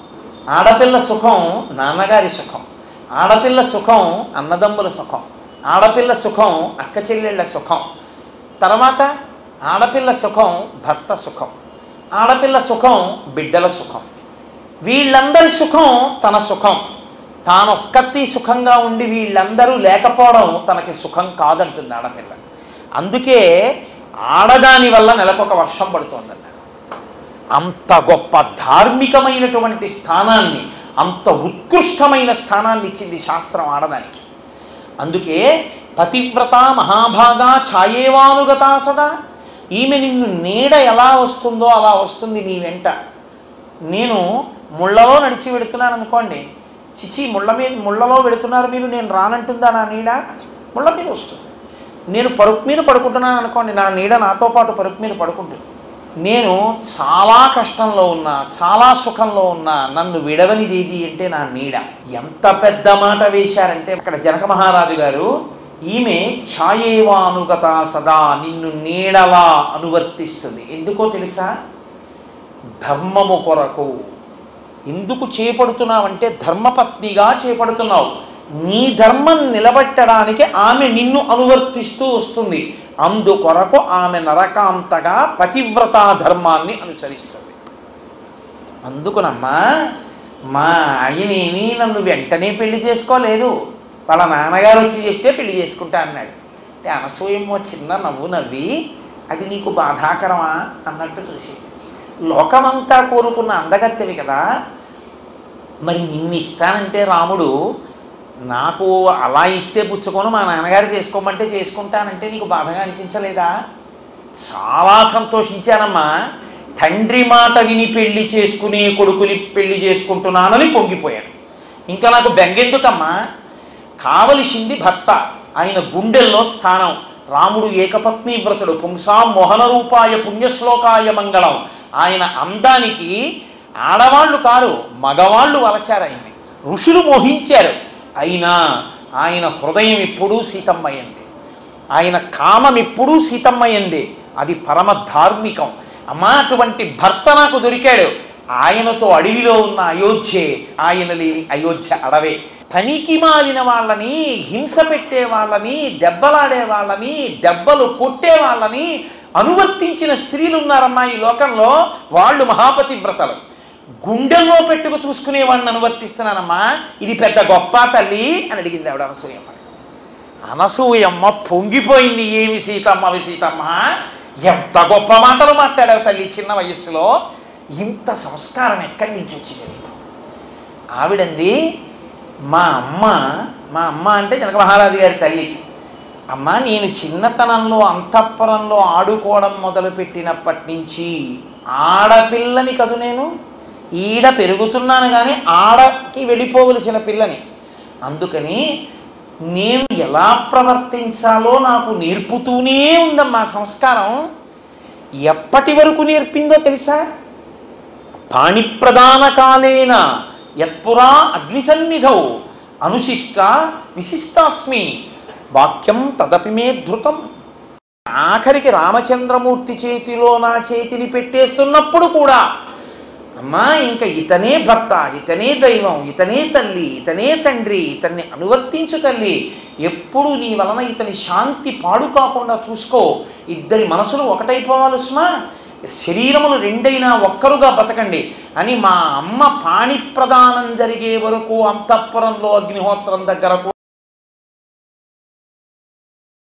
S2: ఆడపిల్ల సుఖం నాన్నగారి సుఖం, ఆడపిల్ల సుఖం అన్నదమ్ముల సుఖం, ఆడపిల్ల సుఖం అక్క చెల్లెళ్ళ సుఖం, తర్వాత ఆడపిల్ల సుఖం భర్త సుఖం, ఆడపిల్ల సుఖం బిడ్డల సుఖం. వీళ్ళందరి సుఖం తన సుఖం. తానొక్కతి సుఖంగా ఉండి వీళ్ళందరూ లేకపోవడం తనకి సుఖం కాదంటుంది ఆడపిల్ల. అందుకే ఆడదాని వల్ల నెలకొక వర్షం పడుతోందన్నాడు. అంత గొప్ప ధార్మికమైనటువంటి స్థానాన్ని, అంత ఉత్కృష్టమైన స్థానాన్ని ఇచ్చింది శాస్త్రం ఆడదానికి. అందుకే పతివ్రత మహాభాగా ఛాయేవానుగత సదా. ఈమె నిన్ను నీడ ఎలా వస్తుందో అలా వస్తుంది నీ వెంట. నేను ముళ్ళలో నడిచి వెడుతున్నాను అనుకోండి, చిచి ముళ్ళలో వెడుతున్నారు మీరు, నేను రానంటుందా నా నీడ? ముళ్ళ మీద వస్తుంది. నేను పరుపు మీద పడుకుంటున్నాను అనుకోండి, నా నీడ నాతో పాటు పరుపు మీద పడుకుంటుంది. నేను చాలా కష్టంలో ఉన్నా, చాలా సుఖంలో ఉన్నా నన్ను విడవనిదేది అంటే నా నీడ. ఎంత పెద్ద మాట వేశారంటే అక్కడ జనక మహారాజు గారు, ఈమె ఛాయేవానుగత సదా, నిన్ను నీడలా అనువర్తిస్తుంది. ఎందుకో తెలుసా? ధర్మము కొరకు. ఎందుకు చేపడుతున్నావంటే ధర్మపత్నిగా చేపడుతున్నావు. నీ ధర్మం నిలబెట్టడానికి ఆమె నిన్ను అనువర్తిస్తూ వస్తుంది. అందుకొరకు ఆమె నరకాంతగా పతివ్రతా ధర్మాన్ని అనుసరిస్తుంది. అందుకునమ్మా మా ఆయనేమి నన్ను వెంటనే పెళ్లి చేసుకోలేదు, వాళ్ళ నాన్నగారు వచ్చి చెప్తే పెళ్లి చేసుకుంటా అన్నాడు. అంటే అనసూయమ్మో చిన్న నవ్వు నవ్వి, అది నీకు బాధాకరమా అన్నట్టు చూసింది. లోకమంతా కోరుకున్న అందగత్తెవి కదా, మరి నిన్ను ఇస్తానంటే రాముడు నాకు అలా ఇస్తే పుచ్చుకొని మా నాన్నగారు చేసుకోమంటే చేసుకుంటానంటే నీకు బాధగా అనిపించలేదా? చాలా సంతోషించానమ్మా. తండ్రి మాట విని పెళ్లి చేసుకునే కొడుకుని పెళ్లి చేసుకుంటున్నానని పొంగిపోయాను. ఇంకా నాకు బెంగెందుకమ్మా? కావలసింది భర్త, ఆయన గుండెల్లో స్థానం. రాముడు ఏకపత్ని వ్రతుడు, పుంసాం మోహన రూపాయ పుణ్యశ్లోకాయ మంగళం. ఆయన అందానికి ఆడవాళ్ళు కారు, మగవాళ్ళు వలచారు ఆయన్ని, ఋషులు మోహించారు. అయినా ఆయన హృదయం ఎప్పుడూ సీతమ్మయ్యింది, ఆయన కామం ఎప్పుడూ సీతమ్మయ్యింది. అది పరమ ధార్మికం. అమ్మా అటువంటి భర్త నాకు దొరికాడు. ఆయనతో అడవిలో ఉన్న అయోధ్యే, ఆయన లేని అయోధ్య అడవే. పనికి మాలిన వాళ్ళని, హింస పెట్టే వాళ్ళని, దెబ్బలాడే వాళ్ళని, దెబ్బలు కొట్టే వాళ్ళని అనువర్తించిన స్త్రీలు ఉన్నారమ్మా ఈ లోకంలో. వాళ్ళు మహాపతివ్రతలు. గుండెల్లో పెట్టుకు చూసుకునేవాడిని అనువర్తిస్తున్నానమ్మా, ఇది పెద్ద గొప్ప తల్లి అని అడిగింది ఆవిడ అనసూయమ్మ. అనసూయమ్మ పొంగిపోయింది. ఏమి సీతమ్మవి సీతమ్మ, ఎంత గొప్ప మాటలు మాట్లాడావు తల్లి చిన్న వయస్సులో, ఇంత సంస్కారం ఎక్కడి నుంచి వచ్చింది నీకు? ఆవిడంది, మా అమ్మ అంటే జనక మహారాజు గారి తల్లి. అమ్మ నేను చిన్నతనంలో అంతఃపురంలో ఆడుకోవడం మొదలుపెట్టినప్పటి నుంచి ఆడపిల్లని కదు, నేను ఈడ పెరుగుతున్నాను కానీ ఆడకి వెళ్ళిపోవలసిన పిల్లని. అందుకని నేను ఎలా ప్రవర్తించాలో నాకు నేర్పుతూనే ఉందమ్మా సంస్కారం. ఎప్పటి వరకు నేర్పిందో తెలుసా? పాణిప్రదాన కాలేన యత్పురా అగ్నిసన్నిధౌ అనుశిష్ట విశిష్టాస్మి వాక్యం తదపి మే ధృతం. ఆఖరికి రామచంద్రమూర్తి చేతిలో నా చేతిని పెట్టేస్తున్నప్పుడు కూడా అమ్మా ఇంకా ఇతనే భర్త, ఇతనే దైవం, ఇతనే తల్లి, ఇతనే తండ్రి, ఇతన్ని అనువర్తించు తల్లి, ఎప్పుడు నీ వలన ఇతని శాంతి పాడు కాకుండా చూసుకో, ఇద్దరి మనసులు ఒకటైపోవాలి సుమా, శరీరములు రెండైనా ఒక్కరుగా బతకండి అని మా అమ్మ పాణి ప్రదానం జరిగే వరకు అంతఃపురంలో అగ్నిహోత్రం దగ్గర